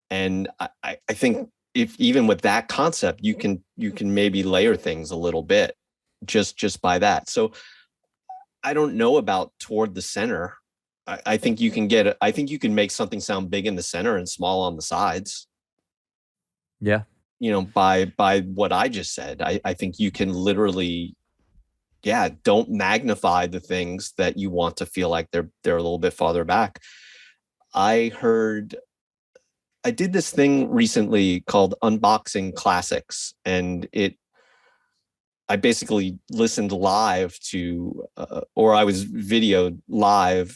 And I think if even with that concept, you can maybe layer things a little bit just by that. So I don't know about toward the center. I think you can make something sound big in the center and small on the sides.
Yeah.
By what I just said, I think you can literally, don't magnify the things that you want to feel like they're a little bit farther back. I did this thing recently called Unboxing Classics, and I basically listened live to, or I was videoed live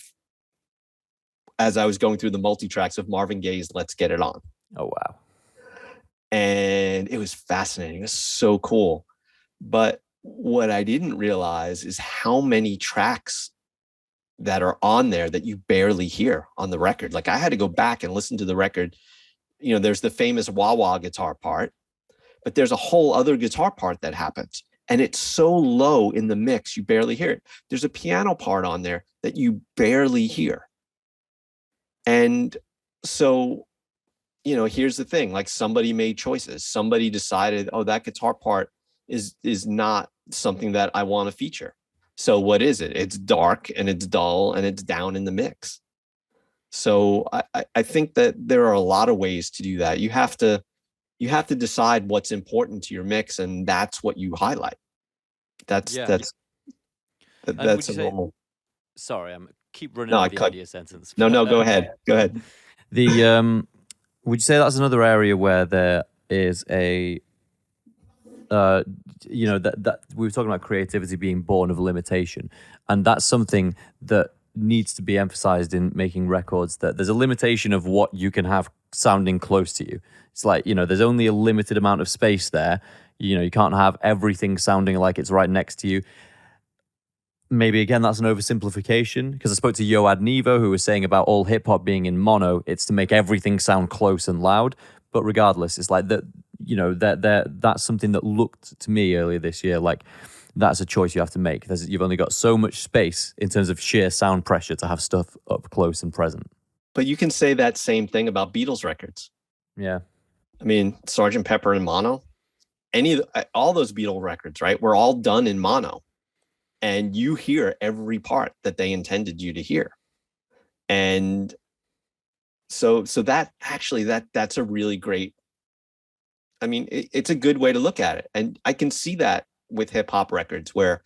as I was going through the multi-tracks of Marvin Gaye's Let's Get It On.
Oh, wow.
And it was fascinating. It was so cool. But what I didn't realize is how many tracks that are on there that you barely hear on the record. Like I had to go back and listen to the record. There's the famous wah-wah guitar part, but there's a whole other guitar part that happens. And it's so low in the mix, you barely hear it. There's a piano part on there that you barely hear. And so, here's the thing, like somebody made choices. Somebody decided, oh, that guitar part is not something that I want to feature. So what is it? It's dark and it's dull and it's down in the mix. So I think that there are a lot of ways to do that. You have to decide what's important to your mix, and that's what you highlight. That's a normal.
Sorry, I'm keep running on the idea sentence.
No, go ahead. Go ahead.
Would you say that's another area where there is a that we were talking about creativity being born of limitation, and that's something that needs to be emphasized in making records, that there's a limitation of what you can have sounding close to you. It's like, there's only a limited amount of space there. You can't have everything sounding like it's right next to you. Maybe again, that's an oversimplification, because I spoke to Yoad Nevo, who was saying about all hip hop being in mono, it's to make everything sound close and loud. But regardless, it's like that, that's something that looked to me earlier this year like that's a choice you have to make. You've only got so much space in terms of sheer sound pressure to have stuff up close and present.
But you can say that same thing about Beatles records.
Yeah.
I mean, Sgt. Pepper in mono, all those Beatles records, right? Were all done in mono. And you hear every part that they intended you to hear. And so that actually, that's a really great, I mean, it's a good way to look at it. And I can see that with hip hop records, where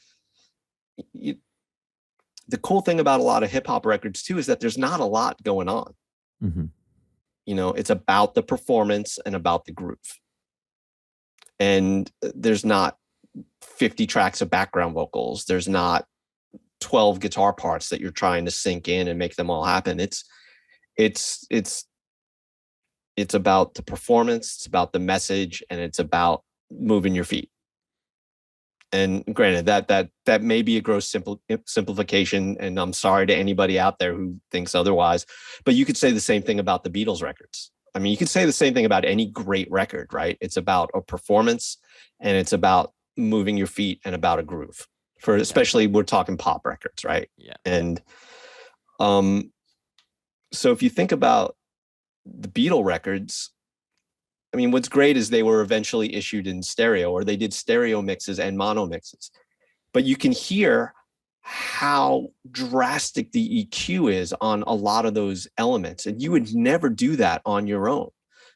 the cool thing about a lot of hip hop records too is that there's not a lot going on.
Mm-hmm.
It's about the performance and about the groove. And there's not 50 tracks of background vocals. There's not 12 guitar parts that you're trying to sync in and make them all happen. It's about the performance, it's about the message, and it's about moving your feet. And granted, that may be a gross simplification, and I'm sorry to anybody out there who thinks otherwise. But you could say the same thing about the Beatles records. I mean, you could say the same thing about any great record, right? It's about a performance, and it's about moving your feet, and about a groove. For especially, we're talking pop records, right?
Yeah.
And so if you think about the Beatle records, I mean, what's great is they were eventually issued in stereo, or they did stereo mixes and mono mixes. But you can hear how drastic the EQ is on a lot of those elements. And you would never do that on your own.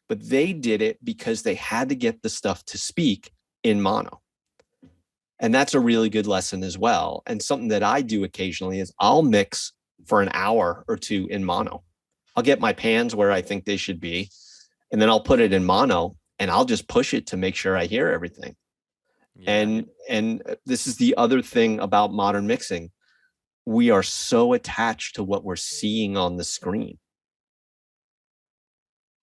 But they did it because they had to get the stuff to speak in mono. And that's a really good lesson as well. And something that I do occasionally is I'll mix for an hour or two in mono. I'll get my pans where I think they should be, and then I'll put it in mono, and I'll just push it to make sure I hear everything. Yeah. And this is the other thing about modern mixing. We are so attached to what we're seeing on the screen.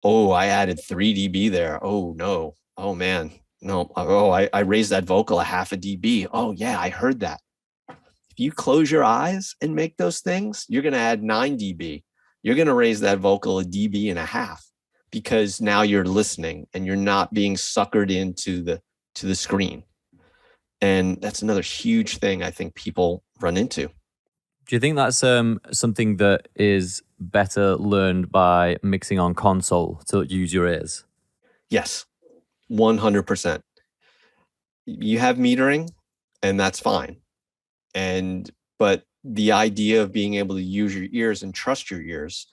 Oh, I added 3 dB there. Oh, no. Oh, man. No. Oh, I raised that vocal a half a dB. Oh, yeah, I heard that. If you close your eyes and make those things, you're going to add 9 dB. You're going to raise that vocal a dB and a half, because now you're listening and you're not being suckered into the screen. And that's another huge thing I think people run into.
Do you think that's something that is better learned by mixing on console to use your ears?
Yes, 100%. You have metering, and that's fine. But the idea of being able to use your ears and trust your ears,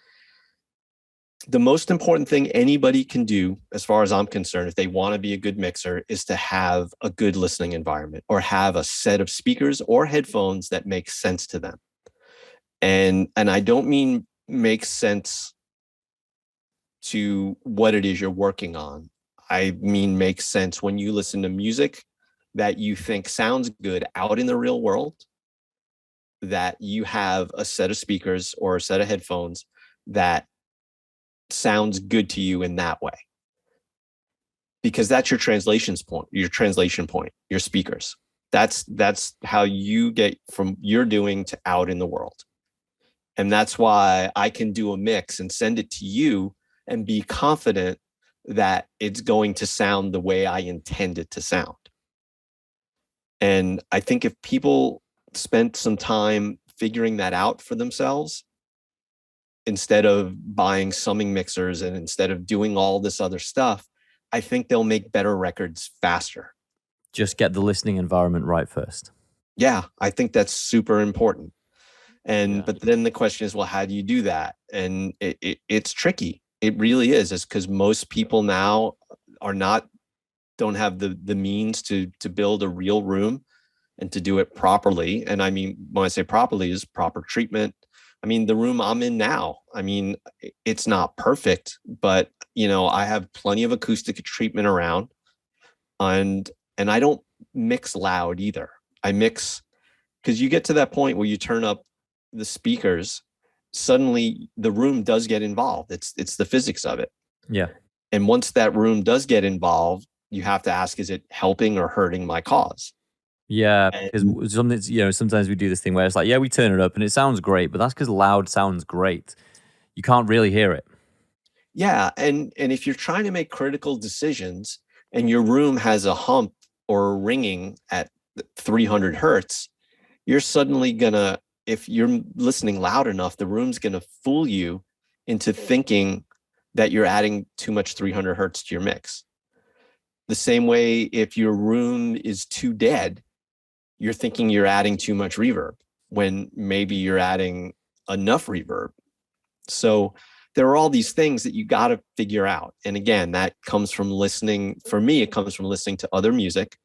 the most important thing anybody can do, as far as I'm concerned, if they want to be a good mixer, is to have a good listening environment, or have a set of speakers or headphones that make sense to them. And I don't mean make sense to what it is you're working on. I mean make sense when you listen to music that you think sounds good out in the real world, that you have a set of speakers or a set of headphones that sounds good to you in that way, because that's your translation point, your speakers. That's how you get from you're doing to out in the world. And that's why I can do a mix and send it to you and be confident that it's going to sound the way I intend it to sound. And I think if people spent some time figuring that out for themselves, instead of buying summing mixers and instead of doing all this other stuff, I think they'll make better records faster.
Just get the listening environment right first.
Yeah, I think that's super important. But then the question is, well, how do you do that? And it's tricky. It really is. It's because most people now don't have the means to build a real room and to do it properly. And I mean, when I say properly, is proper treatment. I mean, the room I'm in now, I mean, it's not perfect, but I have plenty of acoustic treatment around, and I don't mix loud either. I mix because you get to that point where you turn up the speakers, suddenly the room does get involved. It's the physics of it.
Yeah.
And once that room does get involved, you have to ask, is it helping or hurting my cause?
Yeah, because sometimes we do this thing where it's like, yeah, we turn it up and it sounds great, but that's because loud sounds great. You can't really hear it.
Yeah, and if you're trying to make critical decisions and your room has a hump or a ringing at 300 hertz, you're suddenly gonna, if you're listening loud enough, the room's gonna fool you into thinking that you're adding too much 300 hertz to your mix. The same way, if your room is too dead, you're thinking you're adding too much reverb when maybe you're adding enough reverb. So there are all these things that you got to figure out. And again, that comes from listening. For me, it comes from listening to other music.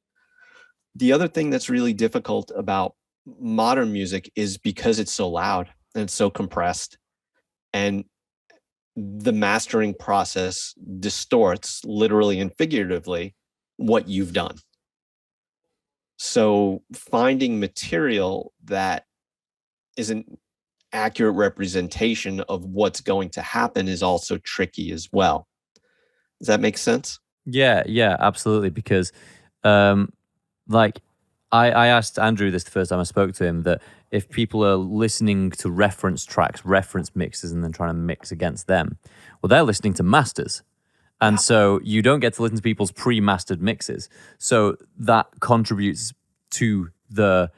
The other thing that's really difficult about modern music is because it's so loud and it's so compressed, and the mastering process distorts, literally and figuratively, what you've done. So finding material that is an accurate representation of what's going to happen is also tricky as well. Does that make sense?
Yeah, absolutely. Because like I asked Andrew this the first time I spoke to him, that if people are listening to reference tracks, reference mixes, and then trying to mix against them, well, they're listening to masters. And so you don't get to listen to people's pre-mastered mixes. So that contributes to the,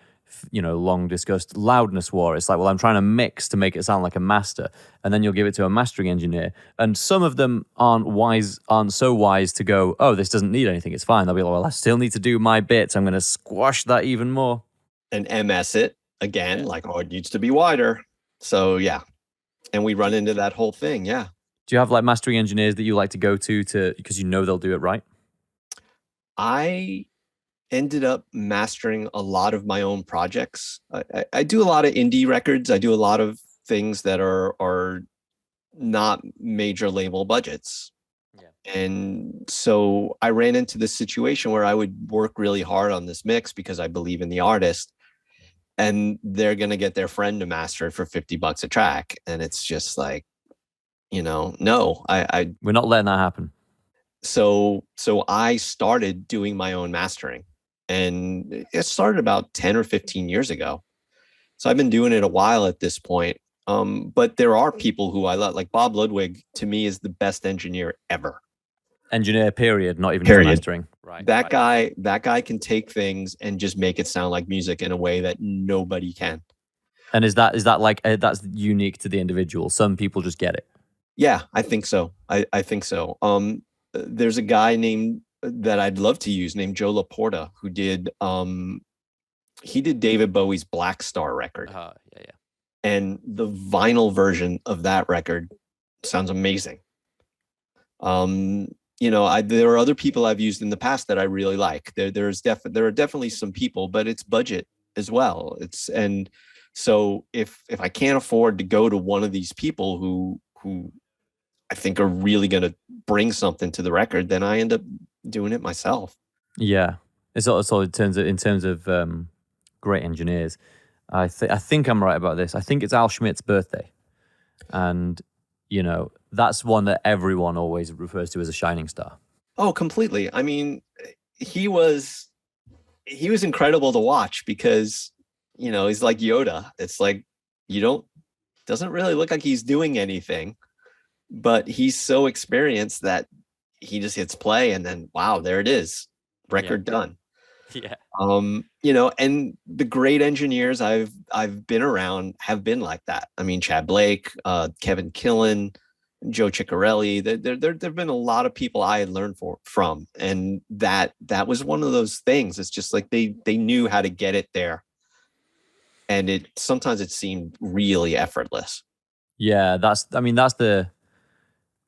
long discussed loudness war. It's like, well, I'm trying to mix to make it sound like a master. And then you'll give it to a mastering engineer. And some of them aren't so wise to go, oh, this doesn't need anything. It's fine. They'll be like, well, I still need to do my bits. I'm going to squash that even more.
And MS it again, like, oh, it needs to be wider. So yeah. And we run into that whole thing. Yeah.
Do you have like mastering engineers that you like to go to because they'll do it right?
I ended up mastering a lot of my own projects. I do a lot of indie records. I do a lot of things that are not major label budgets. Yeah. And so I ran into this situation where I would work really hard on this mix because I believe in the artist, and they're going to get their friend to master it for $50 a track. And it's just like, no,
we're not letting that happen.
So I started doing my own mastering, and it started about 10 or 15 years ago. So I've been doing it a while at this point. But there are people who I love, like Bob Ludwig, to me is the best engineer ever.
Engineer, period, not even just mastering.
Right. That guy can take things and just make it sound like music in a way that nobody can.
And is that like, that's unique to the individual? Some people just get it.
Yeah, I think so. I think so. There's a guy that I'd love to use named Joe Laporta, who did he did David Bowie's Black Star record.
Yeah.
And the vinyl version of that record sounds amazing. There are other people I've used in the past that I really like. There are definitely some people, but it's budget as well. And so if I can't afford to go to one of these people who I think are really going to bring something to the record, then I end up doing it myself.
Yeah, it's also in terms of great engineers. I think I'm right about this. I think it's Al Schmidt's birthday, and that's one that everyone always refers to as a shining star.
Oh, completely. I mean, he was incredible to watch because he's like Yoda. It's like doesn't really look like he's doing anything. But he's so experienced that he just hits play and then, wow, there it is. Record done.
Yeah.
And the great engineers I've been around have been like that. I mean, Chad Blake, Kevin Killen, Joe Chiccarelli. There've been a lot of people I had learned from. And that was one of those things. It's just like they knew how to get it there. And sometimes it seemed really effortless.
Yeah,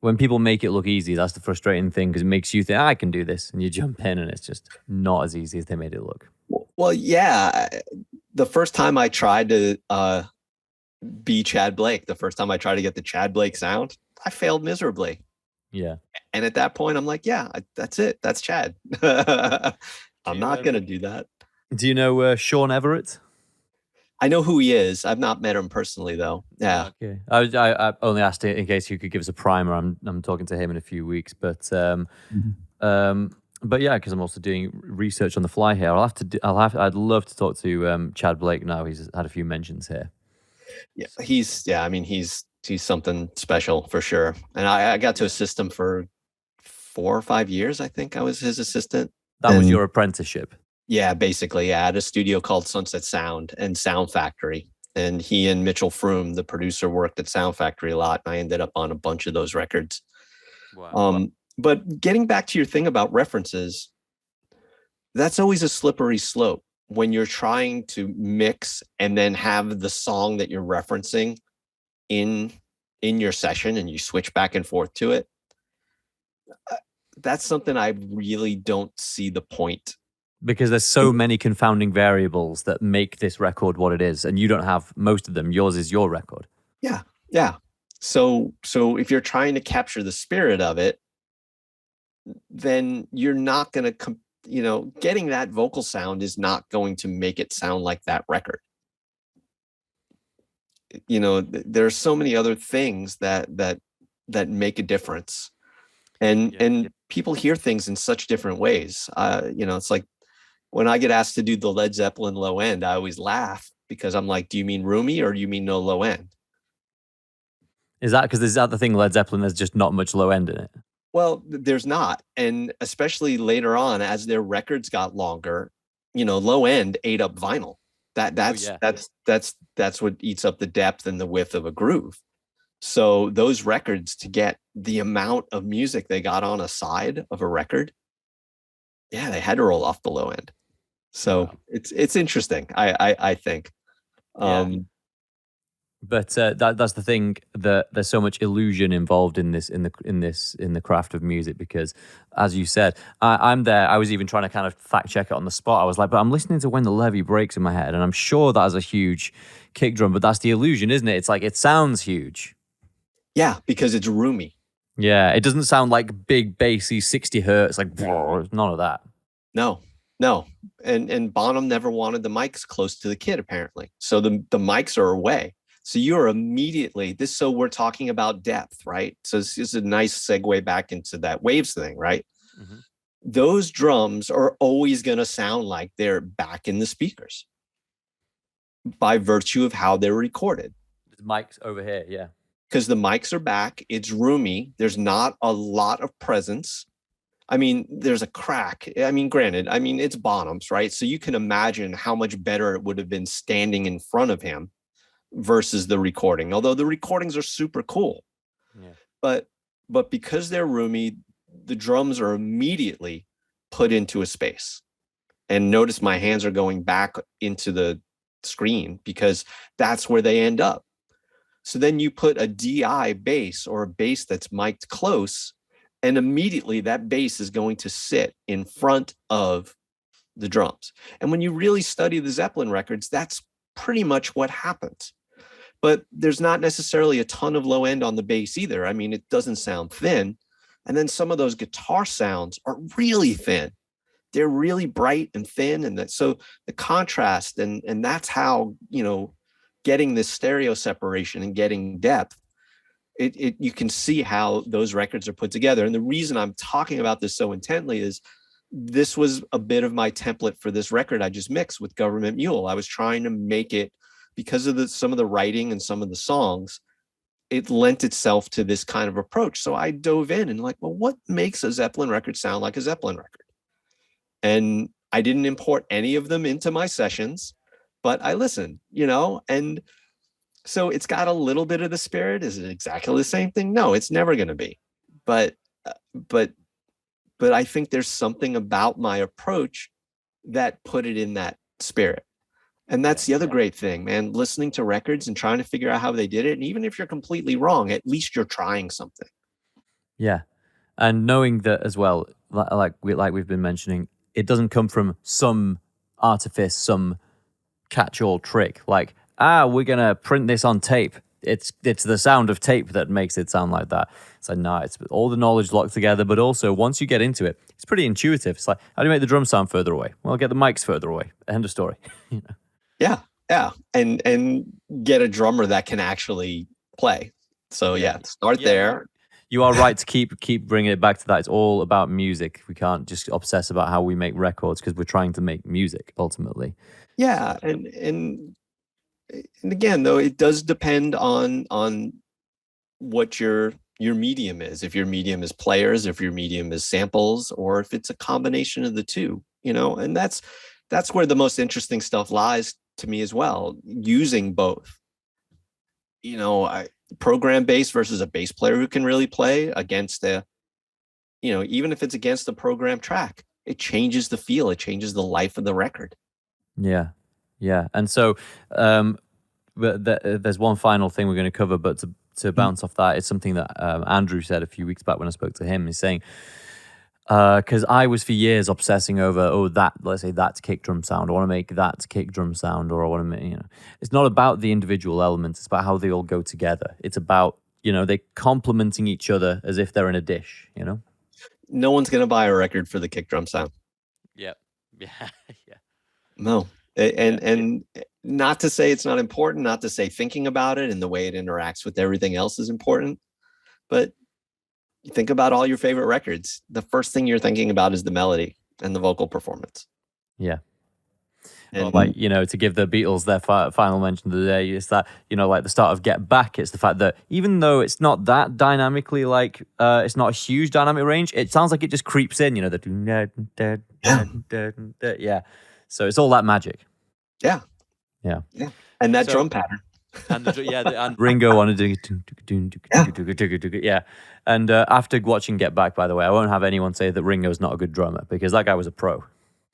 when people make it look easy, that's the frustrating thing, because it makes you think, I can do this. And you jump in and it's just not as easy as they made it look.
Well, yeah. The first time I tried to be Chad Blake, the first time I tried to get the Chad Blake sound, I failed miserably.
Yeah.
And at that point, I'm like, yeah, that's it. That's Chad. I'm not going to do that.
Do you know Sean Everett?
I know who he is. I've not met him personally, though. Yeah.
Okay. I only asked it in case you could give us a primer. I'm talking to him in a few weeks, but yeah, because I'm also doing research on the fly here. I'd love to talk to Chad Blake now. He's had a few mentions here.
Yeah, he's something special for sure. And I got to assist him for 4 or 5 years. I think I was his assistant.
That was your apprenticeship.
Yeah, basically. Yeah, at a studio called Sunset Sound and Sound Factory. And he and Mitchell Froom, the producer, worked at Sound Factory a lot. And I ended up on a bunch of those records. Wow. But getting back to your thing about references, that's always a slippery slope when you're trying to mix and then have the song that you're referencing in your session and you switch back and forth to it. That's something I really don't see the point.
Because there's so many confounding variables that make this record what it is, and you don't have most of them. Yours is your record.
Yeah, yeah. So if you're trying to capture the spirit of it, then you're not going to, getting that vocal sound is not going to make it sound like that record. There are so many other things that make a difference, and people hear things in such different ways. It's like, when I get asked to do the Led Zeppelin low end, I always laugh because I'm like, do you mean roomy or do you mean no low end?
Is that the thing, Led Zeppelin, there's just not much low end in it?
Well, there's not. And especially later on, as their records got longer, low end ate up vinyl. That's what eats up the depth and the width of a groove. So those records, to get the amount of music they got on a side of a record, yeah, they had to roll off the low end. So wow. It's interesting. I think.
But that's the thing, that there's so much illusion involved in the craft of music, because, as you said, I'm there. I was even trying to kind of fact check it on the spot. I was like, but I'm listening to When the Levee Breaks in my head, and I'm sure that has a huge kick drum, but that's the illusion, isn't it? It's like, it sounds huge.
Yeah, because it's roomy.
Yeah, it doesn't sound like big bassy 60 hertz, like none of that.
No. And Bonham never wanted the mics close to the kit, apparently. So the mics are away. So you're immediately, so we're talking about depth, right? So this is a nice segue back into that waves thing, right? Mm-hmm. Those drums are always going to sound like they're back in the speakers by virtue of how they're recorded.
The mic's over here, yeah.
Because the mics are back, it's roomy, there's not a lot of presence. I mean, there's a crack. I mean, granted, it's Bonham's, right? So you can imagine how much better it would have been standing in front of him versus the recording, although the recordings are super cool. Yeah. But because they're roomy, the drums are immediately put into a space. And notice my hands are going back into the screen because that's where they end up. So then you put a DI bass, or a bass that's mic'd close, and immediately that bass is going to sit in front of the drums. And when you really study the Zeppelin records, that's pretty much what happens. But there's not necessarily a ton of low end on the bass either. I mean, it doesn't sound thin. And then some of those guitar sounds are really thin. They're really bright and thin. And so the contrast, and that's how, getting this stereo separation and getting depth, you can see how those records are put together. And the reason I'm talking about this so intently is this was a bit of my template for this record I just mixed with Government Mule. I was trying to make it, because of some of the writing and some of the songs, it lent itself to this kind of approach. So I dove in and like, well, what makes a Zeppelin record sound like a Zeppelin record? And I didn't import any of them into my sessions, but I listened, and so it's got a little bit of the spirit. Is it exactly the same thing? No, it's never going to be. But I think there's something about my approach that put it in that spirit. And that's the other great thing, man, listening to records and trying to figure out how they did it. And even if you're completely wrong, at least you're trying something.
Yeah. And knowing that as well, like we've been mentioning, it doesn't come from some artifice, some catch-all trick. Like, we're going to print this on tape. It's the sound of tape that makes it sound like that. It's like, no, it's all the knowledge locked together. But also, once you get into it, it's pretty intuitive. It's like, how do you make the drums sound further away? Well, get the mics further away. End of story.
Yeah. And get a drummer that can actually play. So start there.
You are right to keep bringing it back to that. It's all about music. We can't just obsess about how we make records, because we're trying to make music ultimately.
Yeah. And again, though, it does depend on what your medium is. If your medium is players, if your medium is samples, or if it's a combination of the two, and that's where the most interesting stuff lies to me as well, using both. Program bass versus a bass player who can really play against even if it's against the program track, it changes the feel, it changes the life of the record.
Yeah. And so there's one final thing we're going to cover, but to bounce off that, it's something that Andrew said a few weeks back when I spoke to him. He's saying, because I was for years obsessing over, let's say that's kick drum sound. I want to make that kick drum sound, or I want to make, it's not about the individual elements. It's about how they all go together. It's about, they complementing each other as if they're in a dish,
No one's going to buy a record for the kick drum sound.
Yep. Yeah.
No. And not to say it's not important, not to say thinking about it and the way it interacts with everything else is important, but you think about all your favorite records. The first thing you're thinking about is the melody and the vocal performance.
Yeah. Well,
And
like, to give the Beatles their final mention of the day, it's that, like the start of Get Back, it's the fact that even though it's not that dynamically, like, it's not a huge dynamic range, it sounds like it just creeps in, the yeah. So it's all that magic.
yeah.
Yeah.
And that
So-
drum pattern.
And and Ringo on a yeah. And after watching Get Back, by the way, I won't have anyone say that Ringo's not a good drummer, because that guy was a pro.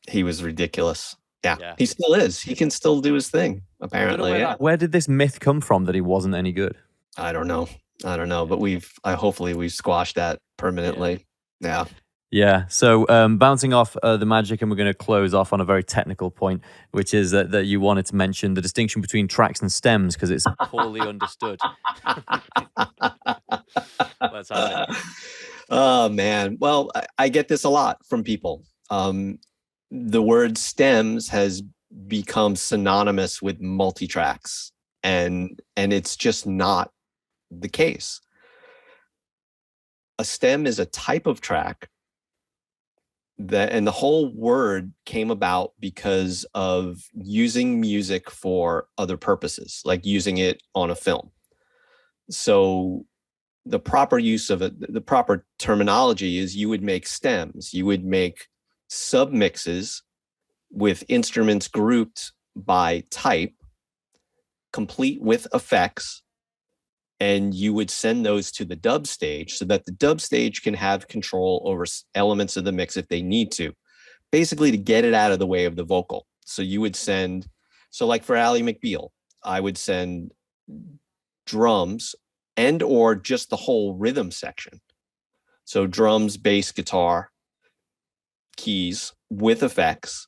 He was ridiculous.
Yeah.
He still is. He can still do his thing, apparently.
Where did this myth come from that he wasn't any good?
I don't know. But hopefully we've squashed that permanently. Yeah.
Yeah. So bouncing off the magic, and we're going to close off on a very technical point, which is that you wanted to mention the distinction between tracks and stems, because it's poorly understood. Let's have it.
Oh, man. Well, I get this a lot from people. The word stems has become synonymous with multi-tracks, and it's just not the case. A stem is a type of track and the whole word came about because of using music for other purposes, like using it on a film. So the proper use of it, the proper terminology is you would make stems, you would make submixes with instruments grouped by type, complete with effects, and you would send those to the dub stage so that the dub stage can have control over elements of the mix if they need to, basically to get it out of the way of the vocal. So you would send, like for Ally McBeal, I would send drums and or just the whole rhythm section. So drums, bass, guitar, keys with effects,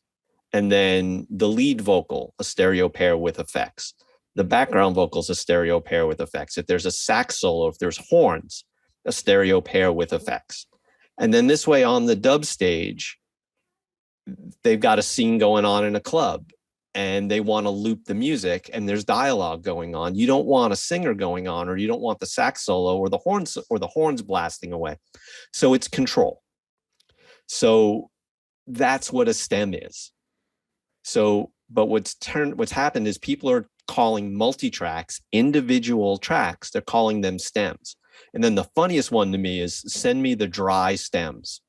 and then the lead vocal, a stereo pair with effects. The background vocals, a stereo pair with effects. If there's a sax solo, if there's horns, a stereo pair with effects. And then this way on the dub stage, they've got a scene going on in a club and they want to loop the music and there's dialogue going on. You don't want a singer going on, or you don't want the sax solo or the horns blasting away. So it's control. So that's what a stem is. So, but what's happened is people are calling multi-tracks individual tracks. They're calling them stems. And then the funniest one to me is send me the dry stems.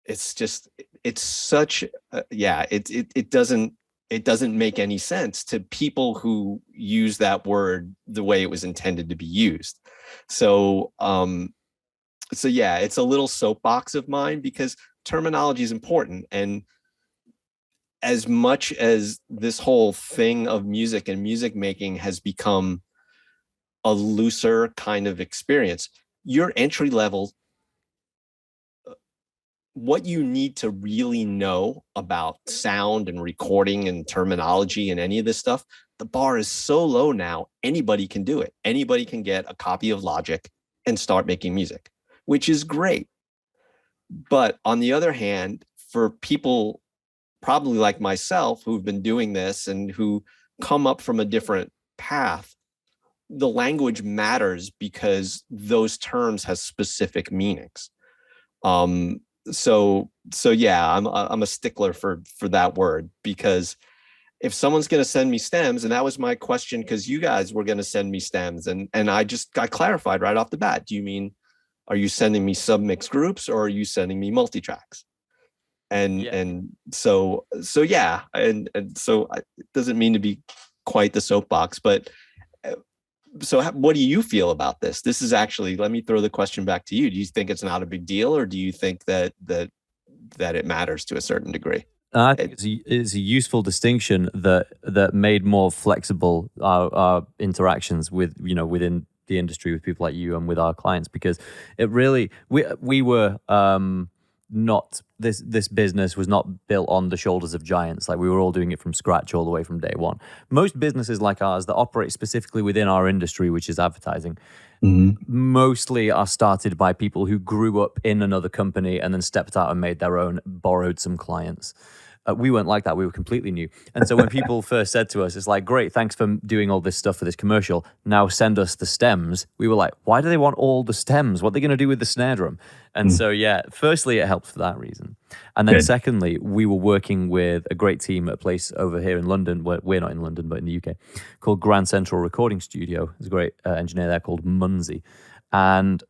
It's just, it's such, it doesn't make any sense to people who use that word the way it was intended to be used. So yeah, it's a little soapbox of mine because terminology is important. And as much as this whole thing of music and music making has become a looser kind of experience, your entry level, what you need to really know about sound and recording and terminology and any of this stuff, the bar is so low now, anybody can do it. Anybody can get a copy of Logic and start making music, which is great. But on the other hand, for people probably like myself who've been doing this and who come up from a different path, the language matters because those terms have specific meanings. So yeah, I'm a stickler for that word, because if someone's going to send me stems, and that was my question, because you guys were going to send me stems, and I just got clarified right off the bat. Do you mean, are you sending me submix groups or are you sending me multi-tracks? And so yeah, and so it doesn't mean to be quite the soapbox, but so what do you feel about this? This is actually, let me throw the question back to you. Do you think it's not a big deal, or do you think that it matters to a certain degree?
I think it's a useful distinction that made more flexible our interactions with, within the industry, with people like you and with our clients, because it really, we were not, this business was not built on the shoulders of giants. Like, we were all doing it from scratch all the way from day one. Most businesses like ours that operate specifically within our industry, which is advertising, mostly are started by people who grew up in another company and then stepped out and made their own, borrowed some clients. we weren't like that. We were completely new. And so when people first said to us, it's like, great, thanks for doing all this stuff for this commercial. Now send us the stems. We were like, why do they want all the stems? What are they going to do with the snare drum? And so, yeah, firstly, it helped for that reason. And then secondly, we were working with a great team at a place over here in London. We're not in London, but in the UK, called Grand Central Recording Studio. There's a great engineer there called Munzi. And,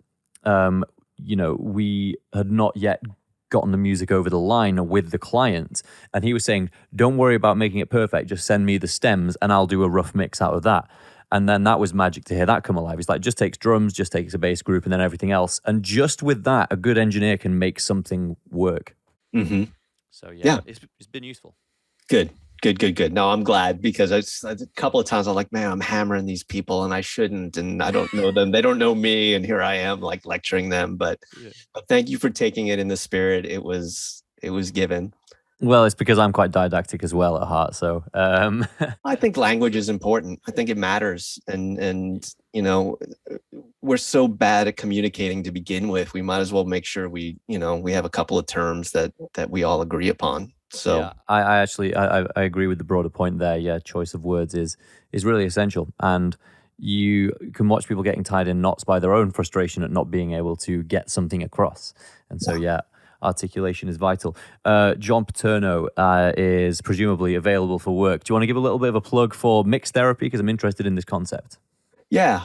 we had not yet gotten the music over the line with the client, and he was saying, don't worry about making it perfect, just send me the stems and I'll do a rough mix out of that. And then that was magic to hear that come alive. It's like, just takes drums, just takes a bass group, and then everything else, and just with that a good engineer can make something work. So yeah. It's been useful. Good.
No, I'm glad, because a couple of times I'm like, man, I'm hammering these people and I shouldn't, and I don't know them. They don't know me, and here I am like lecturing them. But thank you for taking it in the spirit it was given.
Well, it's because I'm quite didactic as well at heart. So
I think language is important. I think it matters, and we're so bad at communicating to begin with. We might as well make sure we have a couple of terms that we all agree upon. So
yeah, I actually agree with the broader point there. Yeah, choice of words is really essential, and you can watch people getting tied in knots by their own frustration at not being able to get something across. And so articulation is vital. John Paterno is presumably available for work. Do you want to give a little bit of a plug for mix therapy, because I'm interested in this concept?
Yeah,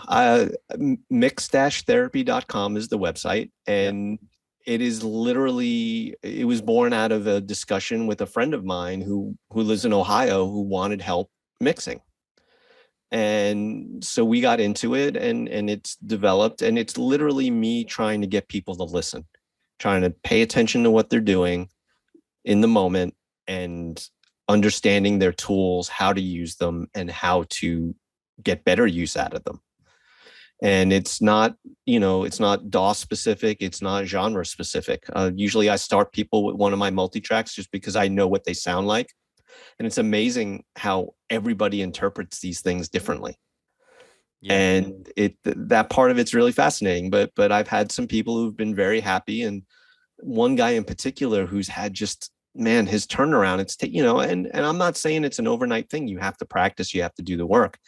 mix-therapy.com is the website, and it is literally, it was born out of a discussion with a friend of mine who lives in Ohio, who wanted help mixing. And so we got into it, and it's developed, and it's literally me trying to get people to listen, trying to pay attention to what they're doing in the moment, and understanding their tools, how to use them, and how to get better use out of them. And it's not DAW specific. It's not genre specific. Usually I start people with one of my multi-tracks just because I know what they sound like. And it's amazing how everybody interprets these things differently. Yeah. And that part of it's really fascinating. But I've had some people who've been very happy. And one guy in particular who's had just, man, his turnaround, it's, and I'm not saying it's an overnight thing. You have to practice, you have to do the work.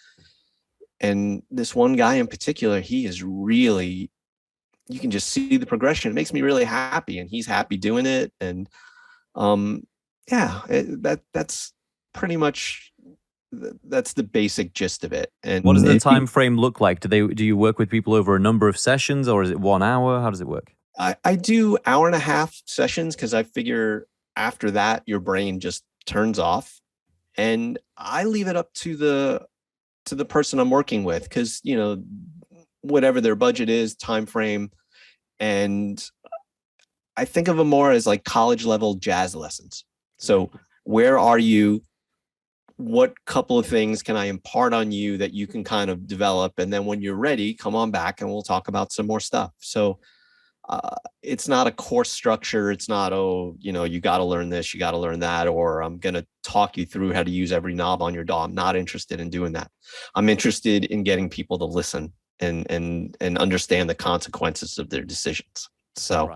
And this one guy in particular, he is really, you can just see the progression. It makes me really happy, and he's happy doing it. And that's pretty much, that's the basic gist of it. And
what does the time frame look like? Do you work with people over a number of sessions, or is it 1 hour? How does it work?
I do 1.5 hour sessions, because I figure after that your brain just turns off, and I leave it up to the person I'm working with, because whatever their budget is, time frame, and I think of them more as like college level jazz lessons. So where are you? What couple of things can I impart on you that you can kind of develop, and then when you're ready, come on back and we'll talk about some more stuff. So it's not a course structure. It's not, you got to learn this, you got to learn that, or I'm going to talk you through how to use every knob on your DAW. I'm not interested in doing that. I'm interested in getting people to listen and understand the consequences of their decisions. So,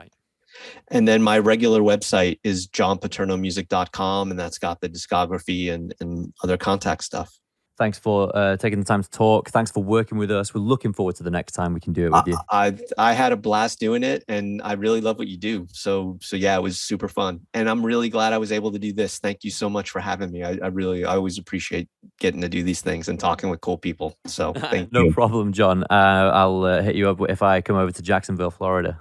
and then my regular website is johnpaternomusic.com, and that's got the discography and other contact stuff.
Thanks for taking the time to talk. Thanks for working with us. We're looking forward to the next time we can do it with you.
I had a blast doing it, and I really love what you do. So yeah, it was super fun, and I'm really glad I was able to do this. Thank you so much for having me. I always appreciate getting to do these things and talking with cool people. So thank you.
No problem, John. I'll hit you up if I come over to Jacksonville, Florida.